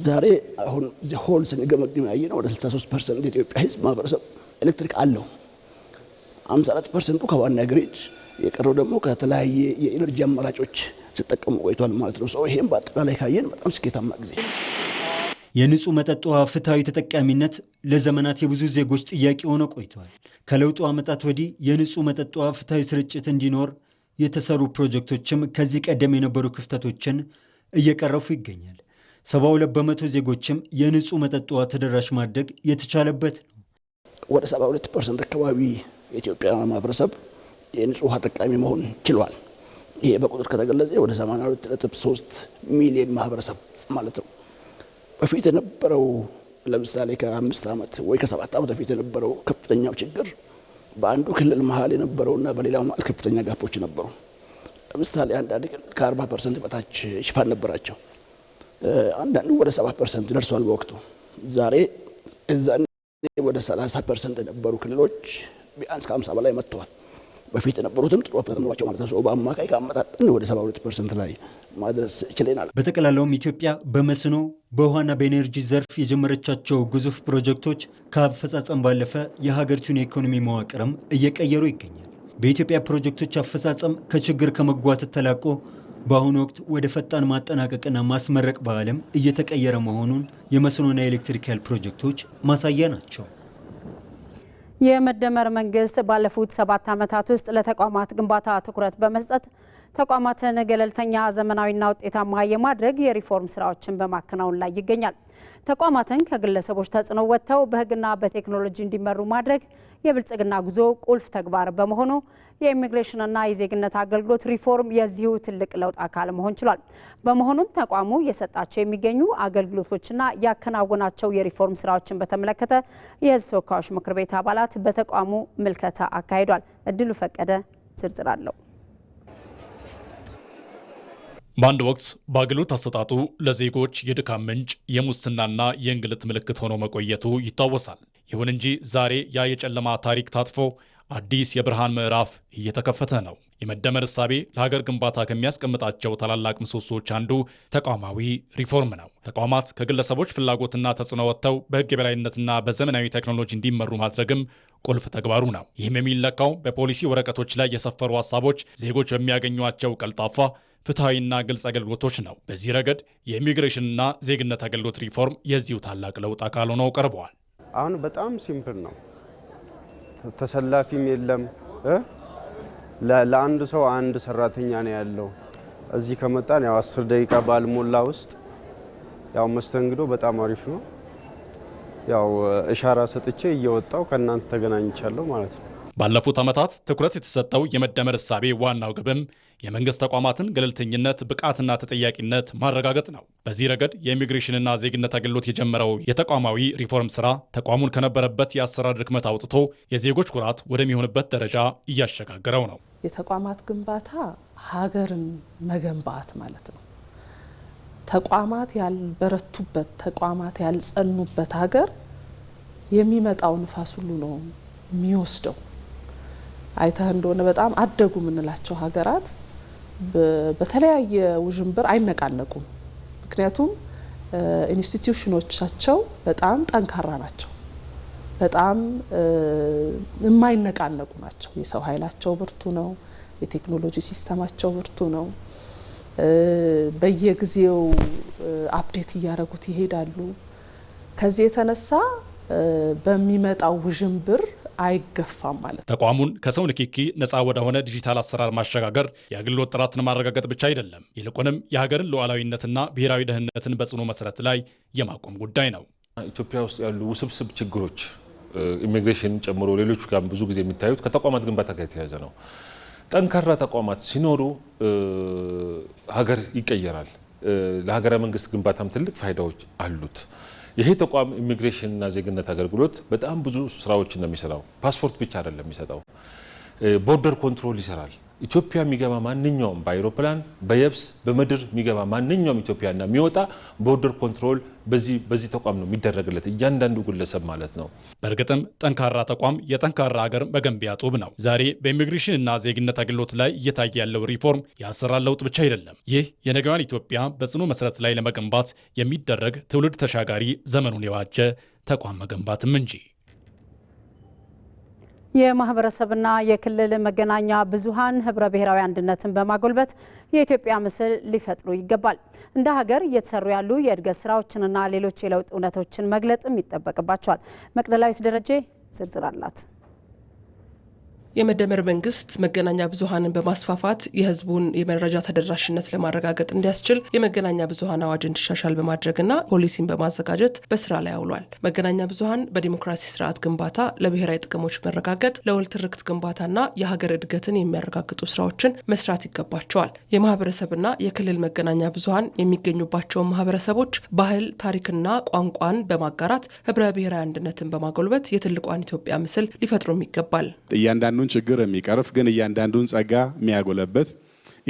ዛሬ አሁን ሆል ስንገመግም ያየነው ወደ 63% የኢትዮጵያ ህዝብ ማህበረሰብ ኤሌክትሪክ አለው። 54% ከዋና ግሪድ፣ የቀረው ደግሞ ከተለያየ የኤነርጂ አማራጮች ሲጠቀሙ ቆይቷል ማለት ነው። ሰው ይሄን በአጠቃላይ ካየን በጣም ስኬታማ ጊዜ። የንጹህ መጠጥ ውሃ ፍትሃዊ ተጠቃሚነት ለዘመናት የብዙ ዜጎች ጥያቄ ሆኖ ቆይቷል። ከለውጡ ዓመታት ወዲህ የንጹህ መጠጥ ውሃ ፍትሃዊ ስርጭት እንዲኖር የተሰሩ ፕሮጀክቶችም ከዚህ ቀደም የነበሩ ክፍተቶችን እየቀረፉ ይገኛል። 72 በመቶ ዜጎችም የንጹህ መጠጥ ውሃ ተደራሽ ማድረግ የተቻለበት ነው። ወደ 72% አካባቢ የኢትዮጵያ ማህበረሰብ የንጹህ ውሃ ተጠቃሚ መሆን ችሏል። ይሄ በቁጥር ከተገለጸ ወደ 82.3 ሚሊዮን ማህበረሰብ ማለት ነው። በፊት የነበረው ለምሳሌ ከ5 ዓመት ወይ ከ7 ዓመት በፊት የነበረው ከፍተኛው ችግር በአንዱ ክልል መሀል የነበረውና በሌላው መሀል ከፍተኛ ጋፖች ነበሩ። ለምሳሌ አንዳንድ ክልል ከ40% በታች ሽፋን ነበራቸው። አንዳንዱ ወደ 7% ደርሷል በወቅቱ። ዛሬ እዛን ወደ 30% የነበሩ ክልሎች ቢያንስ ከ50 በላይ መጥተዋል። በፊት የነበሩትም ጥሩ አፈጻጸማቸው ማለት ነው። በአማካይ ካመጣጠን ወደ 72% ላይ ማድረስ ችለናል። በጠቅላላውም ኢትዮጵያ በመስኖ በውሃና በኤነርጂ ዘርፍ የጀመረቻቸው ግዙፍ ፕሮጀክቶች ከአፈጻጸም ባለፈ የሀገሪቱን የኢኮኖሚ መዋቅርም እየቀየሩ ይገኛል። በኢትዮጵያ ፕሮጀክቶች አፈጻጸም ከችግር ከመጓተት ተላቆ በአሁኑ ወቅት ወደ ፈጣን ማጠናቀቅና ማስመረቅ ባህልም እየተቀየረ መሆኑን የመስኖና የኤሌክትሪክ ኃይል ፕሮጀክቶች ማሳያ ናቸው። የመደመር መንግስት ባለፉት 7 ዓመታት ውስጥ ለተቋማት ግንባታ ትኩረት በመስጠት ተቋማትን ገለልተኛ፣ ዘመናዊና ውጤታማ የማድረግ የሪፎርም ስራዎችን በማከናወን ላይ ይገኛል። ተቋማትን ከግለሰቦች ተጽዕኖ ወጥተው በህግና በቴክኖሎጂ እንዲመሩ ማድረግ የብልጽግና ጉዞ ቁልፍ ተግባር በመሆኑ የኢሚግሬሽንና የዜግነት አገልግሎት ሪፎርም የዚሁ ትልቅ ለውጥ አካል መሆን ችሏል። በመሆኑም ተቋሙ የሰጣቸው የሚገኙ አገልግሎቶችና ያከናወናቸው የሪፎርም ስራዎችን በተመለከተ የህዝብ ተወካዮች ምክር ቤት አባላት በተቋሙ ምልከታ አካሂዷል። እድሉ ፈቀደ ዝርዝር አለው። በአንድ ወቅት በአገልግሎት አሰጣጡ ለዜጎች የድካም ምንጭ፣ የሙስናና የእንግልት ምልክት ሆኖ መቆየቱ ይታወሳል። ይሁን እንጂ ዛሬ ያ የጨለማ ታሪክ ታጥፎ አዲስ የብርሃን ምዕራፍ እየተከፈተ ነው። የመደመር እሳቤ ለሀገር ግንባታ ከሚያስቀምጣቸው ታላላቅ ምሰሶዎች አንዱ ተቋማዊ ሪፎርም ነው። ተቋማት ከግለሰቦች ፍላጎትና ተጽዕኖ ወጥተው በህግ የበላይነትና በዘመናዊ ቴክኖሎጂ እንዲመሩ ማድረግም ቁልፍ ተግባሩ ነው። ይህም የሚለካው በፖሊሲ ወረቀቶች ላይ የሰፈሩ ሀሳቦች ዜጎች በሚያገኟቸው ቀልጣፋ ፍትሐዊና ግልጽ አገልግሎቶች ነው። በዚህ ረገድ የኢሚግሬሽንና ዜግነት አገልግሎት ሪፎርም የዚሁ ታላቅ ለውጥ አካል ሆነው ቀርበዋል። አሁን በጣም ሲምፕል ነው። ተሰላፊም የለም። ለአንድ ሰው አንድ ሰራተኛ ነው ያለው። እዚህ ከመጣን ያው 10 ደቂቃ ባልሞላ ውስጥ ያው መስተንግዶ በጣም አሪፍ ነው። ያው እሻራ ሰጥቼ እየወጣው ከእናንተ ተገናኝቻለሁ ማለት ነው። ባለፉት ዓመታት ትኩረት የተሰጠው የመደመር እሳቤ ዋናው ግብም የመንግስት ተቋማትን ገለልተኝነት፣ ብቃትና ተጠያቂነት ማረጋገጥ ነው። በዚህ ረገድ የኢሚግሬሽንና ዜግነት አገልግሎት የጀመረው የተቋማዊ ሪፎርም ስራ ተቋሙን ከነበረበት የአሰራር ድክመት አውጥቶ የዜጎች ኩራት ወደሚሆንበት ደረጃ እያሸጋገረው ነው። የተቋማት ግንባታ ሀገርን መገንባት ማለት ነው። ተቋማት ያልበረቱበት፣ ተቋማት ያልጸኑበት ሀገር የሚመጣው ንፋስ ሁሉ ነው የሚወስደው። አይተህ እንደሆነ በጣም አደጉ የምንላቸው ሀገራት በተለያየ ውዥንብር አይነቃነቁም። ምክንያቱም ኢንስቲትዩሽኖቻቸው በጣም ጠንካራ ናቸው፣ በጣም የማይነቃነቁ ናቸው። የሰው ኃይላቸው ብርቱ ነው። የቴክኖሎጂ ሲስተማቸው ብርቱ ነው። በየጊዜው አፕዴት እያደረጉት ይሄዳሉ። ከዚህ የተነሳ በሚመጣው ውዥንብር አይገፋም ማለት ነው። ተቋሙን ከሰው ንክኪ ነፃ ወደሆነ ዲጂታል አሰራር ማሸጋገር የአገልግሎት ጥራትን ማረጋገጥ ብቻ አይደለም፣ ይልቁንም የሀገርን ሉዓላዊነትና ብሔራዊ ደህንነትን በጽኑ መሰረት ላይ የማቆም ጉዳይ ነው። ኢትዮጵያ ውስጥ ያሉ ውስብስብ ችግሮች ኢሚግሬሽን ጨምሮ ሌሎቹ ጋር ብዙ ጊዜ የሚታዩት ከተቋማት ግንባታ ጋር የተያያዘ ነው። ጠንካራ ተቋማት ሲኖሩ ሀገር ይቀየራል። ለሀገረ መንግስት ግንባታም ትልቅ ፋይዳዎች አሉት። ይሄ ተቋም ኢሚግሬሽንና ዜግነት አገልግሎት በጣም ብዙ ስራዎችን ነው የሚሰራው። ፓስፖርት ብቻ አይደለም የሚሰጠው፣ ቦርደር ኮንትሮል ይሰራል። ኢትዮጵያ የሚገባ ማንኛውም በአይሮፕላን በየብስ በምድር የሚገባ ማንኛውም ኢትዮጵያና የሚወጣ ቦርደር ኮንትሮል በዚህ ተቋም ነው የሚደረግለት፣ እያንዳንዱ ግለሰብ ማለት ነው። በእርግጥም ጠንካራ ተቋም የጠንካራ ሀገር መገንቢያ ጡብ ነው። ዛሬ በኢሚግሬሽንና ዜግነት አገልግሎት ላይ እየታየ ያለው ሪፎርም የአሰራር ለውጥ ብቻ አይደለም። ይህ የነገዋን ኢትዮጵያ በጽኑ መሰረት ላይ ለመገንባት የሚደረግ ትውልድ ተሻጋሪ ዘመኑን የዋጀ ተቋም መገንባትም እንጂ። የማህበረሰብና የክልል መገናኛ ብዙሃን ህብረ ብሔራዊ አንድነትን በማጎልበት የኢትዮጵያ ምስል ሊፈጥሩ ይገባል። እንደ ሀገር እየተሰሩ ያሉ የእድገት ስራዎችንና ሌሎች የለውጥ እውነቶችን መግለጥም ይጠበቅባቸዋል። መቅደላዊት ደረጀ ዝርዝር አላት። የመደመር መንግስት መገናኛ ብዙሃንን በማስፋፋት የህዝቡን የመረጃ ተደራሽነት ለማረጋገጥ እንዲያስችል የመገናኛ ብዙሃን አዋጅ እንዲሻሻል በማድረግና ፖሊሲን በማዘጋጀት በስራ ላይ አውሏል። መገናኛ ብዙሃን በዲሞክራሲ ስርዓት ግንባታ፣ ለብሔራዊ ጥቅሞች መረጋገጥ፣ ለወል ትርክት ግንባታና የሀገር እድገትን የሚያረጋግጡ ስራዎችን መስራት ይገባቸዋል። የማህበረሰብና የክልል መገናኛ ብዙሃን የሚገኙባቸውን ማህበረሰቦች ባህል፣ ታሪክና ቋንቋን በማጋራት ህብረ ብሔራዊ አንድነትን በማጎልበት የትልቋን ኢትዮጵያ ምስል ሊፈጥሩም ይገባል። እያንዳንዱን ችግር የሚቀርፍ ግን እያንዳንዱን ጸጋ የሚያጎለበት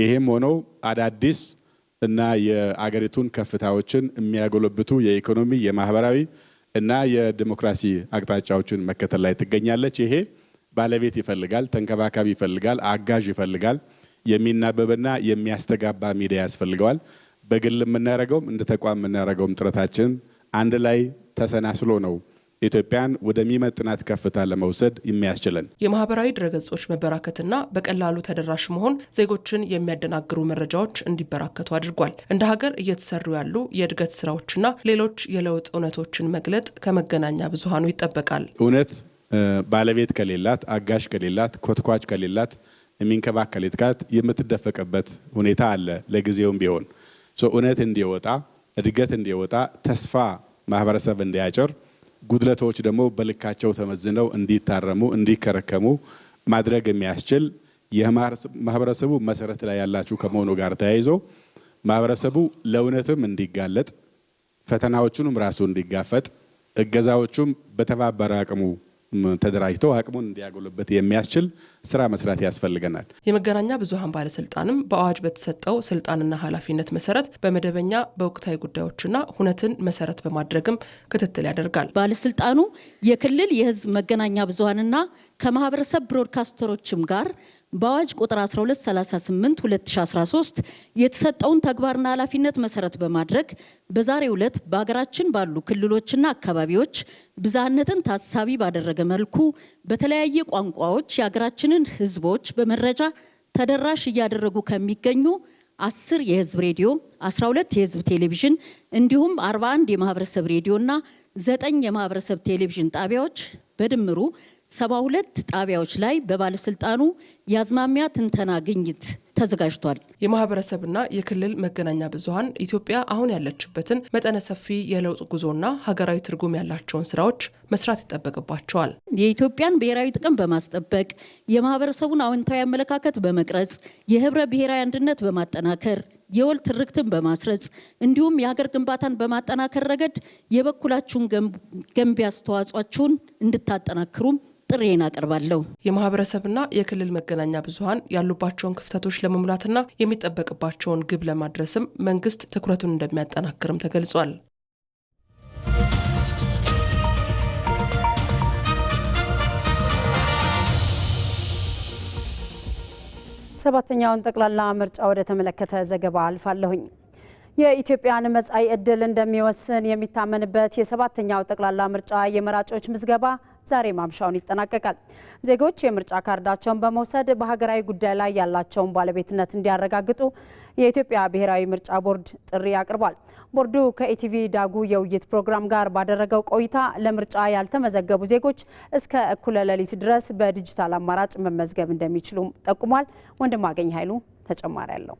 ይሄም ሆነው አዳዲስ እና የአገሪቱን ከፍታዎችን የሚያጎለብቱ የኢኮኖሚ የማህበራዊ እና የዲሞክራሲ አቅጣጫዎችን መከተል ላይ ትገኛለች። ይሄ ባለቤት ይፈልጋል፣ ተንከባካቢ ይፈልጋል፣ አጋዥ ይፈልጋል፣ የሚናበብና የሚያስተጋባ ሚዲያ ያስፈልገዋል። በግል የምናደርገውም እንደ ተቋም የምናደርገውም ጥረታችን አንድ ላይ ተሰናስሎ ነው ኢትዮጵያን ወደሚመጥናት ከፍታ ለመውሰድ የሚያስችለን። የማህበራዊ ድረገጾች መበራከትና በቀላሉ ተደራሽ መሆን ዜጎችን የሚያደናግሩ መረጃዎች እንዲበራከቱ አድርጓል። እንደ ሀገር እየተሰሩ ያሉ የእድገት ስራዎችና ሌሎች የለውጥ እውነቶችን መግለጥ ከመገናኛ ብዙሃኑ ይጠበቃል። እውነት ባለቤት ከሌላት፣ አጋዥ ከሌላት፣ ኮትኳች ከሌላት፣ የሚንከባከላት የምትደፈቅበት ሁኔታ አለ። ለጊዜውም ቢሆን እውነት እንዲወጣ፣ እድገት እንዲወጣ፣ ተስፋ ማህበረሰብ እንዲያጭር፣ ጉድለቶች ደግሞ በልካቸው ተመዝነው እንዲታረሙ እንዲከረከሙ ማድረግ የሚያስችል የማህበረሰቡ መሰረት ላይ ያላችሁ ከመሆኑ ጋር ተያይዞ ማህበረሰቡ ለእውነትም እንዲጋለጥ፣ ፈተናዎቹንም ራሱ እንዲጋፈጥ፣ እገዛዎቹም በተባበረ አቅሙ ተደራጅቶ አቅሙን እንዲያጎለበት የሚያስችል ስራ መስራት ያስፈልገናል። የመገናኛ ብዙሃን ባለስልጣንም በአዋጅ በተሰጠው ስልጣንና ኃላፊነት መሰረት በመደበኛ በወቅታዊ ጉዳዮችና ሁነትን መሰረት በማድረግም ክትትል ያደርጋል። ባለስልጣኑ የክልል የህዝብ መገናኛ ብዙሃንና ከማህበረሰብ ብሮድካስተሮችም ጋር በአዋጅ ቁጥር 1238 2013 የተሰጠውን ተግባርና ኃላፊነት መሰረት በማድረግ በዛሬው ዕለት በሀገራችን ባሉ ክልሎችና አካባቢዎች ብዝሃነትን ታሳቢ ባደረገ መልኩ በተለያየ ቋንቋዎች የሀገራችንን ህዝቦች በመረጃ ተደራሽ እያደረጉ ከሚገኙ 10 የህዝብ ሬዲዮ፣ 12 የህዝብ ቴሌቪዥን እንዲሁም 41 የማህበረሰብ ሬዲዮና 9 የማህበረሰብ ቴሌቪዥን ጣቢያዎች በድምሩ 72 ጣቢያዎች ላይ በባለስልጣኑ የአዝማሚያ ትንተና ግኝት ተዘጋጅቷል። የማህበረሰብና የክልል መገናኛ ብዙሃን ኢትዮጵያ አሁን ያለችበትን መጠነ ሰፊ የለውጥ ጉዞና ሀገራዊ ትርጉም ያላቸውን ስራዎች መስራት ይጠበቅባቸዋል። የኢትዮጵያን ብሔራዊ ጥቅም በማስጠበቅ የማህበረሰቡን አዎንታዊ አመለካከት በመቅረጽ የህብረ ብሔራዊ አንድነት በማጠናከር የወል ትርክትን በማስረጽ እንዲሁም የሀገር ግንባታን በማጠናከር ረገድ የበኩላችሁን ገንቢ አስተዋጽኦአችሁን እንድታጠናክሩም ጥሬን አቀርባለሁ። የማህበረሰብና የክልል መገናኛ ብዙሃን ያሉባቸውን ክፍተቶች ለመሙላትና የሚጠበቅባቸውን ግብ ለማድረስም መንግስት ትኩረቱን እንደሚያጠናክርም ተገልጿል። ሰባተኛውን ጠቅላላ ምርጫ ወደ ተመለከተ ዘገባ አልፋለሁኝ። የኢትዮጵያን መጻኢ ዕድል እንደሚወስን የሚታመንበት የሰባተኛው ጠቅላላ ምርጫ የመራጮች ምዝገባ ዛሬ ማምሻውን ይጠናቀቃል። ዜጎች የምርጫ ካርዳቸውን በመውሰድ በሀገራዊ ጉዳይ ላይ ያላቸውን ባለቤትነት እንዲያረጋግጡ የኢትዮጵያ ብሔራዊ ምርጫ ቦርድ ጥሪ አቅርቧል። ቦርዱ ከኢቲቪ ዳጉ የውይይት ፕሮግራም ጋር ባደረገው ቆይታ ለምርጫ ያልተመዘገቡ ዜጎች እስከ እኩለ ሌሊት ድረስ በዲጂታል አማራጭ መመዝገብ እንደሚችሉ ጠቁሟል። ወንድማገኝ ኃይሉ ተጨማሪ አለው።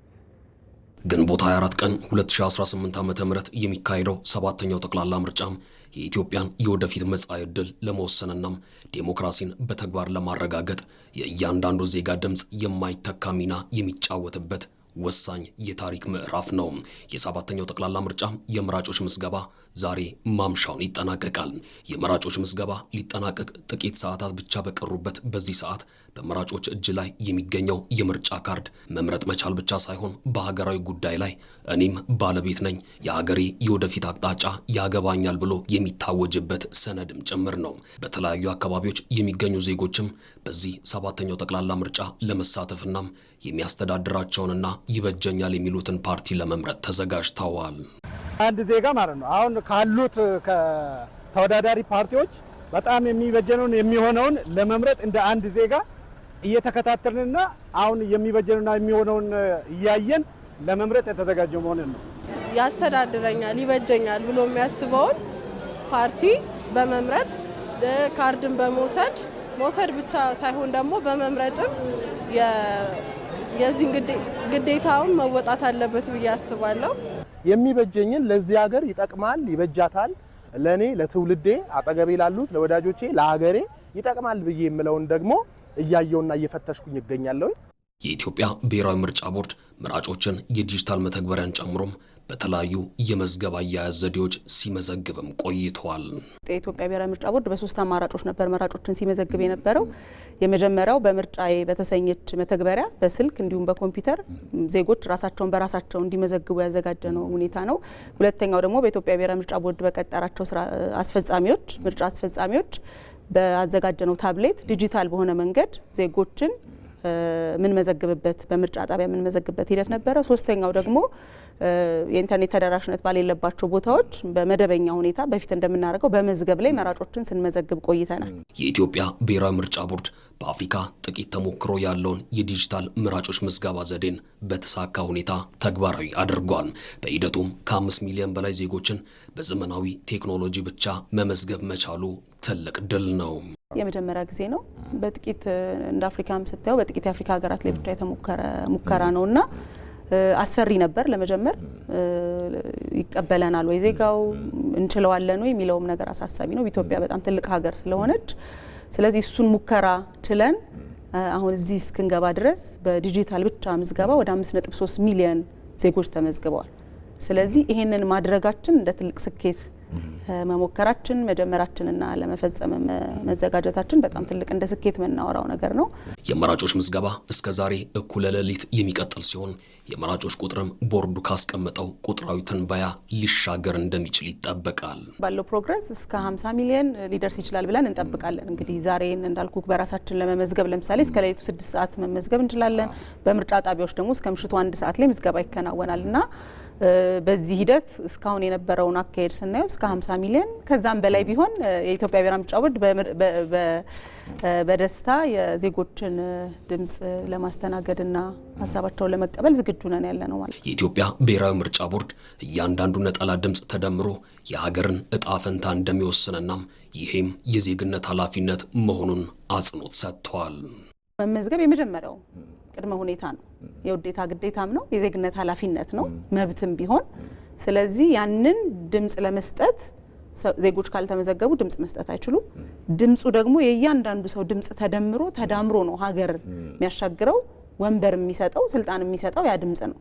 ግንቦት 24 ቀን 2018 ዓ.ም የሚካሄደው 7ኛው ጠቅላላ ምርጫም የኢትዮጵያን የወደፊት መጻኢ ዕድል ለመወሰንናም ዴሞክራሲን በተግባር ለማረጋገጥ የእያንዳንዱ ዜጋ ድምፅ የማይተካ ሚና የሚጫወትበት ወሳኝ የታሪክ ምዕራፍ ነው። የ7ኛው ጠቅላላ ምርጫ የመራጮች ምዝገባ ዛሬ ማምሻውን ይጠናቀቃል። የመራጮች ምዝገባ ሊጠናቀቅ ጥቂት ሰዓታት ብቻ በቀሩበት በዚህ ሰዓት በመራጮች እጅ ላይ የሚገኘው የምርጫ ካርድ መምረጥ መቻል ብቻ ሳይሆን በሀገራዊ ጉዳይ ላይ እኔም ባለቤት ነኝ፣ የሀገሬ የወደፊት አቅጣጫ ያገባኛል ብሎ የሚታወጅበት ሰነድም ጭምር ነው። በተለያዩ አካባቢዎች የሚገኙ ዜጎችም በዚህ 7ኛው ጠቅላላ ምርጫ ለመሳተፍናም የሚያስተዳድራቸውንና ይበጀኛል የሚሉትን ፓርቲ ለመምረጥ ተዘጋጅተዋል። አንድ ዜጋ ማለት ነው አሁን ካሉት ከተወዳዳሪ ፓርቲዎች በጣም የሚበጀነውን የሚሆነውን ለመምረጥ እንደ አንድ ዜጋ እየተከታተልንና አሁን የሚበጀነውና የሚሆነውን እያየን ለመምረጥ የተዘጋጀ መሆኑን ነው። ያስተዳድረኛል፣ ይበጀኛል ብሎ የሚያስበውን ፓርቲ በመምረጥ ካርድን መውሰድ ብቻ ሳይሆን ደግሞ በመምረጥም የዚህን ግዴታውን መወጣት አለበት ብዬ አስባለሁ። የሚበጀኝን ለዚህ ሀገር ይጠቅማል፣ ይበጃታል፣ ለኔ ለትውልዴ፣ አጠገቤ ላሉት ለወዳጆቼ፣ ለሀገሬ ይጠቅማል ብዬ የምለውን ደግሞ እያየውና እየፈተሽኩኝ ይገኛለሁ። የኢትዮጵያ ብሔራዊ ምርጫ ቦርድ መራጮችን የዲጂታል መተግበሪያን ጨምሮም በተለያዩ የመዝገብ አያያዝ ዘዴዎች ሲመዘግብም ቆይቷል። የኢትዮጵያ ብሔራዊ ምርጫ ቦርድ በሶስት አማራጮች ነበር መራጮችን ሲመዘግብ የነበረው። የመጀመሪያው በምርጫዬ በተሰኘች መተግበሪያ በስልክ እንዲሁም በኮምፒውተር ዜጎች ራሳቸውን በራሳቸው እንዲመዘግቡ ያዘጋጀ ነው ሁኔታ ነው። ሁለተኛው ደግሞ በኢትዮጵያ ብሔራዊ ምርጫ ቦርድ በቀጠራቸው ምርጫ አስፈጻሚዎች በአዘጋጀነው ታብሌት ዲጂታል በሆነ መንገድ ዜጎችን ምን መዘግብበት በምርጫ ጣቢያ ምን መዘግብበት ሂደት ነበረ። ሶስተኛው ደግሞ የኢንተርኔት ተደራሽነት ባሌለባቸው ቦታዎች በመደበኛ ሁኔታ በፊት እንደምናደርገው በመዝገብ ላይ መራጮችን ስንመዘግብ ቆይተናል። የኢትዮጵያ ብሔራዊ ምርጫ ቦርድ በአፍሪካ ጥቂት ተሞክሮ ያለውን የዲጂታል መራጮች ምዝገባ ዘዴን በተሳካ ሁኔታ ተግባራዊ አድርጓል። በሂደቱም ከ5 ሚሊዮን በላይ ዜጎችን በዘመናዊ ቴክኖሎጂ ብቻ መመዝገብ መቻሉ ትልቅ ድል ነው። የመጀመሪያ ጊዜ ነው። በጥቂት እንደ አፍሪካም ስታየው በጥቂት የአፍሪካ ሀገራት ላይ ብቻ የተሞከረ ሙከራ ነውና አስፈሪ ነበር ለመጀመር። ይቀበለናል ወይ ዜጋው እንችለዋለን ወይ የሚለውም ነገር አሳሳቢ ነው። ኢትዮጵያ በጣም ትልቅ ሀገር ስለሆነች ስለዚህ እሱን ሙከራ ችለን አሁን እዚህ እስክንገባ ድረስ በዲጂታል ብቻ ምዝገባ ወደ 5.3 ሚሊዮን ዜጎች ተመዝግበዋል። ስለዚህ ይሄንን ማድረጋችን እንደ ትልቅ ስኬት መሞከራችን መጀመራችንና ለመፈጸም መዘጋጀታችን በጣም ትልቅ እንደ ስኬት የምናወራው ነገር ነው። የመራጮች ምዝገባ እስከ ዛሬ እኩለ ሌሊት የሚቀጥል ሲሆን የመራጮች ቁጥርም ቦርዱ ካስቀመጠው ቁጥራዊ ትንበያ ሊሻገር እንደሚችል ይጠበቃል። ባለው ፕሮግረስ እስከ 50 ሚሊዮን ሊደርስ ይችላል ብለን እንጠብቃለን። እንግዲህ ዛሬን እንዳልኩ በራሳችን ለመመዝገብ ለምሳሌ እስከ ሌሊቱ 6 ሰዓት መመዝገብ እንችላለን። በምርጫ ጣቢያዎች ደግሞ እስከ ምሽቱ 1 ሰዓት ላይ ምዝገባ ይከናወናልና በዚህ ሂደት እስካሁን የነበረውን አካሄድ ስናየው እስከ 50 ሚሊዮን ከዛም በላይ ቢሆን የኢትዮጵያ ብሔራዊ ምርጫ ቦርድ በደስታ የዜጎችን ድምጽ ለማስተናገድና ሀሳባቸውን ለመቀበል ዝግጁ ነን ያለ ነው ማለት። የኢትዮጵያ ብሔራዊ ምርጫ ቦርድ እያንዳንዱ ነጠላ ድምጽ ተደምሮ የሀገርን እጣ ፈንታ እንደሚወስንናም ይሄም የዜግነት ኃላፊነት መሆኑን አጽንኦት ሰጥቷል። መመዝገብ የመጀመሪያው ቅድመ ሁኔታ ነው። የውዴታ ግዴታም ነው። የዜግነት ኃላፊነት ነው፣ መብትም ቢሆን። ስለዚህ ያንን ድምጽ ለመስጠት ዜጎች ካልተመዘገቡ ድምጽ መስጠት አይችሉም። ድምጹ ደግሞ የእያንዳንዱ ሰው ድምጽ ተደምሮ ተዳምሮ ነው ሀገር የሚያሻግረው፣ ወንበር የሚሰጠው፣ ስልጣን የሚሰጠው ያ ድምጽ ነው።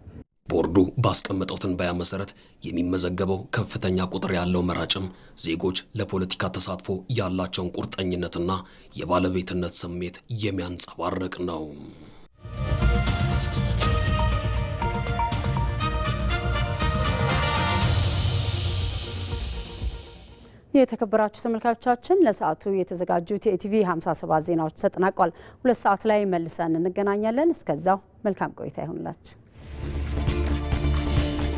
ቦርዱ ባስቀመጠው ትንበያ መሰረት የሚመዘገበው ከፍተኛ ቁጥር ያለው መራጭም ዜጎች ለፖለቲካ ተሳትፎ ያላቸውን ቁርጠኝነትና የባለቤትነት ስሜት የሚያንጸባርቅ ነው። የተከበራችሁ ተመልካቾቻችን ለሰዓቱ የተዘጋጁት የኢቲቪ 57 ዜናዎች ተጠናቋል። 2 ሰዓት ላይ መልሰን እንገናኛለን። እስከዛው መልካም ቆይታ ይሁንላችሁ።